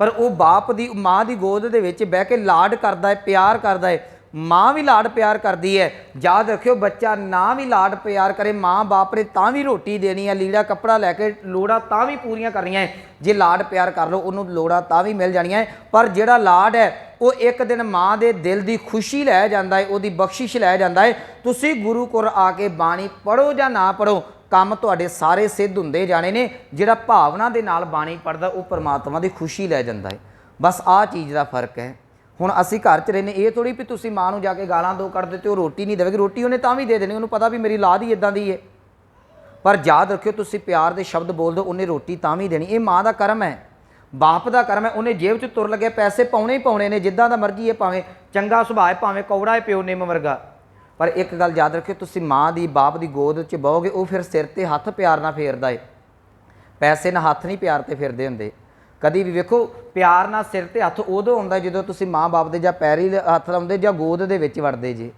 ਪਰ ਉਹ ਬਾਪ ਦੀ ਮਾਂ ਦੀ ਗੋਦ ਦੇ ਵਿੱਚ ਬਹਿ ਕੇ ਲਾਡ ਕਰਦਾ ਹੈ, ਪਿਆਰ ਕਰਦਾ ਹੈ। ਮਾਂ ਵੀ ਲਾਡ ਪਿਆਰ ਕਰਦੀ ਹੈ। ਯਾਦ ਰੱਖਿਓ, ਬੱਚਾ ਨਾ ਵੀ ਲਾਡ ਪਿਆਰ ਕਰੇ, ਮਾਂ ਬਾਪ ਨੇ ਤਾਂ ਵੀ ਰੋਟੀ ਦੇਣੀ ਹੈ, ਲੀੜਾ ਕੱਪੜਾ ਲੈ ਕੇ ਲੋੜਾਂ ਤਾਂ ਵੀ ਪੂਰੀਆਂ ਕਰਨੀਆਂ ਹੈ। ਜੇ ਲਾਡ ਪਿਆਰ ਕਰ ਲਓ, ਉਹਨੂੰ ਲੋੜਾਂ ਤਾਂ ਵੀ ਮਿਲ ਜਾਣੀਆਂ ਹੈ। ਪਰ ਜਿਹੜਾ ਲਾਡ ਹੈ ਉਹ ਇੱਕ ਦਿਨ ਮਾਂ ਦੇ ਦਿਲ ਦੀ ਖੁਸ਼ੀ ਲੈ ਜਾਂਦਾ ਹੈ, ਉਹਦੀ ਬਖਸ਼ਿਸ਼ ਲੈ ਜਾਂਦਾ ਹੈ। ਤੁਸੀਂ ਗੁਰੂ ਕੋਲ ਆ ਕੇ ਬਾਣੀ ਪੜ੍ਹੋ ਜਾਂ ਨਾ ਪੜ੍ਹੋ, ਕੰਮ ਤੁਹਾਡੇ ਸਾਰੇ ਸਿੱਧ ਹੁੰਦੇ ਜਾਣੇ ਨੇ। ਜਿਹੜਾ ਭਾਵਨਾ ਦੇ ਨਾਲ ਬਾਣੀ ਪੜ੍ਹਦਾ ਉਹ ਪਰਮਾਤਮਾ ਦੀ ਖੁਸ਼ੀ ਲੈ ਜਾਂਦਾ ਹੈ। ਬਸ ਆਹ ਚੀਜ਼ ਦਾ ਫਰਕ ਹੈ। ਹੁਣ ਅਸੀਂ ਘਰ 'ਚ ਰਹਿੰਦੇ, ਇਹ ਥੋੜ੍ਹੀ ਵੀ ਤੁਸੀਂ ਮਾਂ ਨੂੰ ਜਾ ਕੇ ਗਾਲਾਂ ਦੋ ਕੱਢ ਦਿੱਤੇ, ਉਹ ਰੋਟੀ ਨਹੀਂ ਦੇਵੇਗੀ, ਰੋਟੀ ਉਹਨੇ ਤਾਂ ਵੀ ਦੇ ਦੇਣੀ, ਉਹਨੂੰ ਪਤਾ ਵੀ ਮੇਰੀ ਔਲਾਦ ਹੀ ਇੱਦਾਂ ਦੀ ਹੈ। ਪਰ ਯਾਦ ਰੱਖਿਓ, ਤੁਸੀਂ ਪਿਆਰ ਦੇ ਸ਼ਬਦ ਬੋਲ ਦਿਓ, ਉਹਨੇ ਰੋਟੀ ਤਾਂ ਵੀ ਦੇਣੀ। ਇਹ ਮਾਂ ਦਾ ਕਰਮ ਹੈ, ਬਾਪ ਦਾ ਕਰਮ ਹੈ। ਉਹਨੇ ਜੇਬ 'ਚ ਤੁਰ ਲੱਗਿਆ, ਪੈਸੇ ਪਾਉਣੇ ਹੀ ਪਾਉਣੇ ਨੇ, ਜਿੱਦਾਂ ਦਾ ਮਰਜ਼ੀ ਹੈ, ਭਾਵੇਂ ਚੰਗਾ ਸੁਭਾਅ ਹੈ, ਭਾਵੇਂ ਕੌੜਾ ਹੈ, ਪਿਓ ਨਿੰਮ ਵਰਗਾ। ਪਰ ਇੱਕ ਗੱਲ ਯਾਦ ਰੱਖਿਓ, ਤੁਸੀਂ ਮਾਂ ਦੀ ਬਾਪ ਦੀ ਗੋਦ 'ਚ ਬਹੋਗੇ, ਉਹ ਫਿਰ ਸਿਰ 'ਤੇ ਹੱਥ ਪਿਆਰ ਨਾਲ ਫੇਰਦਾ ਹੈ। ਪੈਸੇ ਨਾਲ ਹੱਥ ਨਹੀਂ ਪਿਆਰ 'ਤੇ ਫਿਰਦੇ ਹੁੰਦੇ। ਕਦੀ ਵੀ ਵੇਖੋ, ਪਿਆਰ ਨਾਲ ਸਿਰ 'ਤੇ ਹੱਥ ਉਦੋਂ ਆਉਂਦਾ ਜਦੋਂ ਤੁਸੀਂ ਮਾਂ ਬਾਪ ਦੇ ਜਾਂ ਪੈਰੀ ਹੱਥ ਲਾਉਂਦੇ ਜਾਂ ਗੋਦ ਦੇ ਵਿੱਚ ਵੜਦੇ ਜੇ।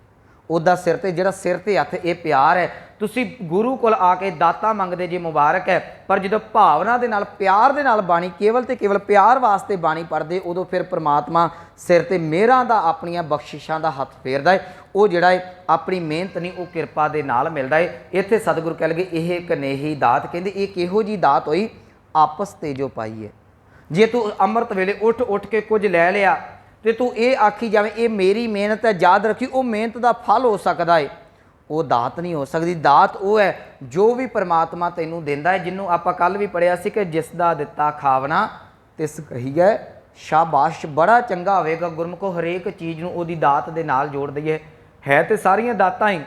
ਉੱਦਾਂ ਸਿਰ 'ਤੇ, ਜਿਹੜਾ ਸਿਰ 'ਤੇ ਹੱਥ, ਇਹ ਪਿਆਰ ਹੈ। ਤੁਸੀਂ ਗੁਰੂ ਕੋਲ ਆ ਕੇ ਦਾਤਾ ਮੰਗਦੇ ਜੇ, ਮੁਬਾਰਕ ਹੈ। ਪਰ ਜਦੋਂ ਭਾਵਨਾ ਦੇ ਨਾਲ, ਪਿਆਰ ਦੇ ਨਾਲ ਬਾਣੀ, ਕੇਵਲ ਤੇ ਕੇਵਲ ਪਿਆਰ ਵਾਸਤੇ ਬਾਣੀ ਪੜ੍ਹਦੇ, ਉਦੋਂ ਫਿਰ ਪਰਮਾਤਮਾ ਸਿਰ 'ਤੇ ਮਿਹਰਾਂ ਦਾ, ਆਪਣੀਆਂ ਬਖਸ਼ਿਸ਼ਾਂ ਦਾ ਹੱਥ ਫੇਰਦਾ ਹੈ। ਉਹ ਜਿਹੜਾ ਹੈ ਆਪਣੀ ਮਿਹਨਤ ਨਹੀਂ, ਉਹ ਕਿਰਪਾ ਦੇ ਨਾਲ ਮਿਲਦਾ ਹੈ। ਇੱਥੇ ਸਤਿਗੁਰੂ ਕਹਿ ਲਗੇ, ਇਹ ਕਨੇਹੀ ਦਾਤ, ਕਹਿੰਦੇ ਇਹ ਕਿਹੋ ਜਿਹੀ ਦਾਤ ਹੋਈ, ਆਪਸ ਤੇ ਜੋ ਪਾਈ ਹੈ। ਜੇ ਤੂੰ ਅੰਮ੍ਰਿਤ ਵੇਲੇ ਉੱਠ ਕੇ ਕੁਝ ਲੈ ਲਿਆ ਤੇ ਤੂੰ ਇਹ ਆਖੀ ਜਾਵੇਂ ਇਹ ਮੇਰੀ ਮਿਹਨਤ ਹੈ, ਯਾਦ ਰੱਖੀ ਉਹ ਮਿਹਨਤ ਦਾ ਫਲ ਹੋ ਸਕਦਾ ਹੈ, ਉਹ ਦਾਤ ਨਹੀਂ ਹੋ ਸਕਦੀ। ਦਾਤ ਉਹ ਹੈ ਜੋ ਵੀ ਪਰਮਾਤਮਾ ਤੈਨੂੰ ਦਿੰਦਾ ਹੈ, ਜਿਹਨੂੰ ਆਪਾਂ ਕੱਲ੍ਹ ਵੀ ਪੜ੍ਹਿਆ ਸੀ ਕਿ ਜਿਸ ਦਾ ਦਿੱਤਾ ਖਾਵਣਾ ਤਿਸ ਕਹੀਐ ਸ਼ਾਬਾਸ਼। ਬੜਾ ਚੰਗਾ ਹੋਵੇਗਾ ਗੁਰਮੁਖੋ ਹਰੇਕ ਚੀਜ਼ ਨੂੰ ਉਹਦੀ ਦਾਤ ਦੇ ਨਾਲ ਜੋੜ ਦਈਏ। ਹੈ ਤੇ ਸਾਰੀਆਂ ਦਾਤਾਂ ਹੀ,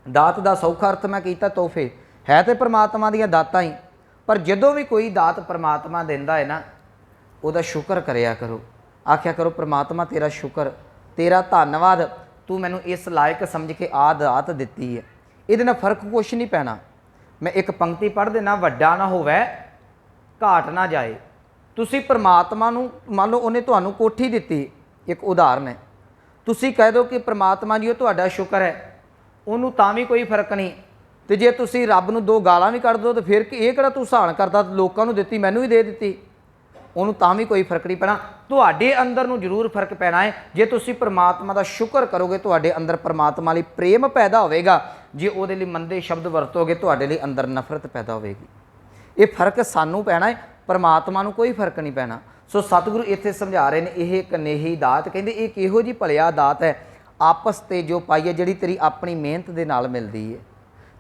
ਦਾਤ ਦਾ ਸੌਖਾ ਅਰਥ ਮੈਂ ਕੀਤਾ ਤੋਹਫੇ, ਹੈ ਤੇ ਪਰਮਾਤਮਾ ਦੀਆਂ ਦਾਤਾਂ ਹੀ। ਪਰ ਜਦੋਂ ਵੀ ਕੋਈ ਦਾਤ ਪਰਮਾਤਮਾ ਦਿੰਦਾ ਹੈ ਨਾ, ਉਹਦਾ ਸ਼ੁਕਰ ਕਰਿਆ ਕਰੋ। ਆਖਿਆ ਕਰੋ, ਪਰਮਾਤਮਾ ਤੇਰਾ ਸ਼ੁਕਰ, ਤੇਰਾ ਧੰਨਵਾਦ, ਤੂੰ ਮੈਨੂੰ ਇਸ ਲਾਇਕ ਸਮਝ ਕੇ ਆਹ ਦਾਤ ਦਿੱਤੀ ਹੈ। ਇਹਦੇ ਨਾਲ ਫਰਕ ਕੁਛ ਨਹੀਂ ਪੈਣਾ। ਮੈਂ ਇੱਕ ਪੰਕਤੀ ਪੜ੍ਹ ਦੇਣਾ, ਵੱਡਾ ਨਾ ਹੋਵੇ ਘਾਟ ਨਾ ਜਾਏ। ਤੁਸੀਂ परमात्मा नूं मान लो उन्हें तुहानूं कोठी दित्ती, एक उदाहरण है, ਤੁਸੀਂ कह दो कि परमात्मा जी वो तुहाडा शुक्र है, ਉਹਨੂੰ ਤਾਂ भी कोई फर्क नहीं। तो जे ਤੁਸੀਂ रब नूं दो गालां भी कढ़ दो तो फिर कि ਇਹ ਕਿਹੜਾ ਤੂੰ ਸਹਾਨ करदा लोकां नूं दित्ती मैनूं भी दे दित्ती, ਉਹਨੂੰ ਤਾਂ भी कोई फर्क नहीं पैना। ਤੁਹਾਡੇ अंदर नूं जरूर फर्क पैना है जे ਤੁਸੀਂ परमात्मा ਦਾ शुक्र करोगे, ਤੁਹਾਡੇ अंदर परमात्मा ਲਈ प्रेम पैदा होवेगा। जे ਉਹਦੇ ਲਈ ਮੰਦੇ ਸ਼ਬਦ ਵਰਤੋਗੇ ਤੁਹਾਡੇ ਲਈ अंदर नफरत पैदा होवेगी। ਇਹ फर्क ਸਾਨੂੰ ਪੈਣਾ है, परमात्मा ਨੂੰ कोई फर्क नहीं पैना। सो सतगुरु इत्थे समझा रहे हैं यह एक नेही दात, कहते ये किहो जी भलिया दात है, आपस ते जो पाई है जिहड़ी तेरी अपनी मेहनत दे नाल मिलदी है।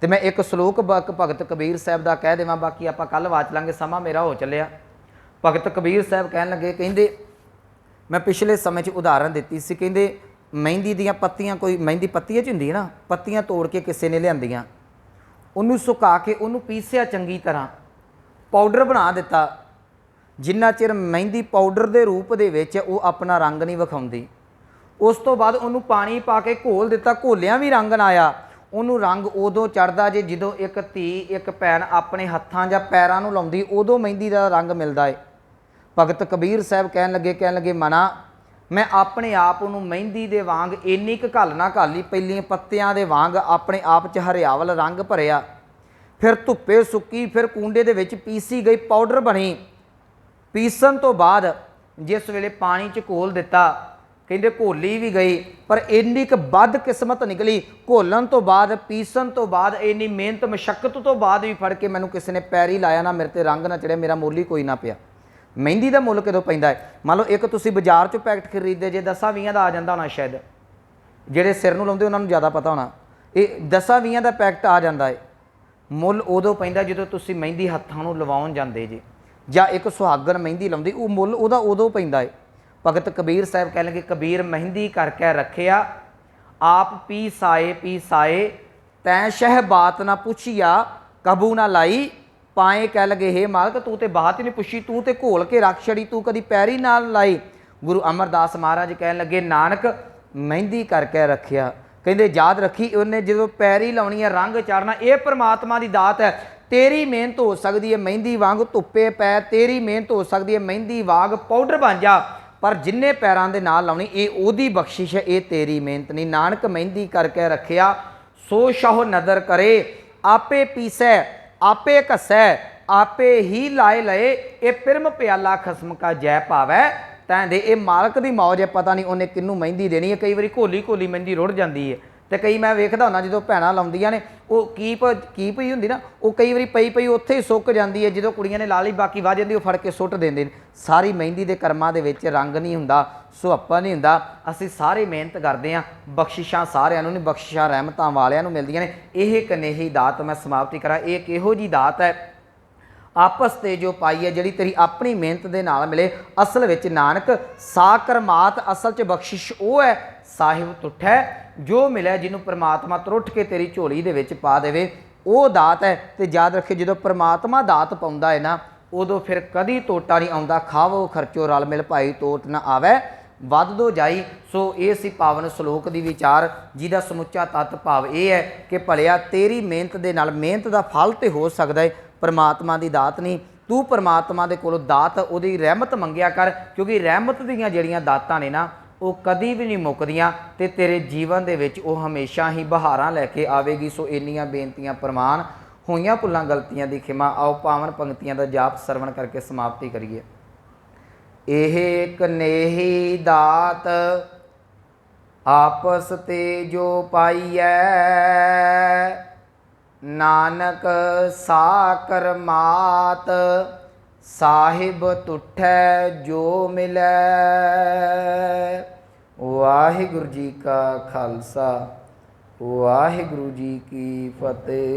तो मैं एक सलोक भगत कबीर साहब का कह देवां, बाकी आपां कल वाच लांगे, समा मेरा हो चलिया। भगत कबीर साहब कहन लगे, कहंदे मैं पिछले समय च उदाहरण दित्ती सी, कहंदे मेहंदी दीयां पत्तियां, कोई मेहंदी पत्तियां च हुंदी है ना, पत्तियां तोड़ के किसी ने लिआंदियां, उन्होंने सुका के उन्होंने पीसिया चंगी तरह पाउडर बना दिता। जिन्ना चिर मेहंदी पाउडर के रूप दे विच वो अपना रंग नहीं विखाउंदी, उस तो बाद उन्होंने पानी पा के घोल दिता, घोलिया भी रंग ना आया। उन्होंने रंग उदों चढ़दा जे जदों एक धी एक भैन अपने हत्थां जां पैरां नूं लाउंदी, उदों मेहंदी का रंग मिलदा है। भगत कबीर साहब कहन लगे मना मैं अपने आप नूं मेहंदी दे वांग इन्नी क घल ना घाली, पहलियां पत्तियां दे वांग अपने आप च हरियावल रंग भरिया, फिर धुप्पे सुक्की, फिर कूंडे दे विच पीसी गई, पाउडर बनी। पीसन तो बाद जिस वेले पानी च घोल दिता, कहते घोली भी गई, पर इन्नी क बद किस्मत निकली, घोलन तो बाद पीसन तो बाद इन्नी मेहनत मशक्कत तो बाद भी फड़ के मैनू किसी ने पैरी लाया ना, मेरे ते रंग ना चढ़िया, मेरा मुल ही कोई ना पिया। मेहंदी का मुल कदों पैंदा है? मान लो एक तुसीं बाजार चों पैकेट खरीदे जे 10-20 का आ जाता होना, शायद जेड़े सिर नूं लाउंदे उन्हां नूं ज़्यादा पता होना, ये 10-20 का पैकेट आ जाता है। मुल उदों पैंदा जदों तुसीं मेहंदी हत्थां नूं लवाउण जांदे जे, जां एक सुहागन मेहंदी लाउंदी, वो मुल उहदा उदों पैंदा है। भगत कबीर साहब कह लगे, कबीर मेहंदी करके रखिया आप पी साए तैं शह बात ना पुछिया कबू ना लाई पाए। कह लगे हे मालक तू तो बात ही नहीं पुछी, तू तो घोल के रख छड़ी, तू कभी पैरी ना लाई। गुरु अमरदास महाराज कह लगे नानक मेहंदी करके रखिया, कहते याद रखी उन्हें जो पैरी लाउनी है रंग चाढ़ना, ये परमात्मा की दात है। तेरी मेहनत हो सकती है मेहंदी वांग धुप्पे पै, तेरी मेहनत हो सकती है मेहंदी वांग पाउडर बन जा, पर जिन्ने पैरां दे नाल लाउनी ये ओदी बख्शिश है, ये तेरी मेहनत नहीं। नानक मेहंदी करके रखिया सो शाह नदर करे, आपे पीसै आपे घसै आपे ही लाए लए, ये पिरम प्याला खसम का जय पावै तैं ये मालक की मौज है, पता नहीं उन्हें किनू मेहंदी देनी है। कई बार घोली मेहंदी रुड़ जाती है, तो कई मैं वेखदा हुंदा जो भैणां लाउंदियां ने वो कीप ही हुंदी ना, वो कई बार पई उत्थे ही सुक जाती है, जो कुड़ियां ने ला ली बाकी वाह जाती, वो फड़ के सुट देंदे ने। सारी मेहंदी के कर्मां दे विच रंग नहीं हुंदा, सुहप्पा नहीं हुंदा। असीं सारे मेहनत करते हैं, बख्शिशां सारिआं नूं नहीं, बख्शिशां रहमतां वालिआं नूं मिलदियां ने। यह कनेही दात मैं समाप्ति करा, ये किहो जी दात है आपस ते जो पाई है जिहड़ी तेरी अपनी मेहनत दे नाल मिले। असल विच नानक साकरमात असल च बख्शिश वो है, साहिब तुठ है जो मिले जिन्हों परमात्मा त्रुट के तेरी झोली दे विच पा देवे, वो दात है। तो याद रखे जो परमात्मा दात पाउंदा है ना, उदों फिर कदी टोटा नहीं आउंदा, खावो खर्चो रल मिल भाई टोट ना आवे वध दो जाई। सो ये सी पावन सलोक दी विचार, जिहदा समुच्चा तत्त भाव ये है कि भलिया तेरी मेहनत दे नाल, मेहनत दा फल तो हो सकदा है, परमात्मा की दात नहीं। तू परमात्मा दे कोलों दात उहदी रहमत मंगिया कर, क्योंकि रहमत दीयां जिहड़ियां दातां ने ना वो कदी भी नहीं मुकदियां, ते तेरे जीवन दे विच वो हमेशा ही बहारां लैके आवेगी। सो इन्नियां बेनतियां प्रमाण, होईयां भुल्लां गलतियां दी खिमा। आओ पावन पंक्तियां दा जाप सरवण करके समाप्ति करिए। एह कनेही दात आपस ते जो पाईऐ, नानक साकर मात साहिब तुठै जो मिलै। वाहिगुरु जी का खालसा, वाहिगुरु जी की फतेह।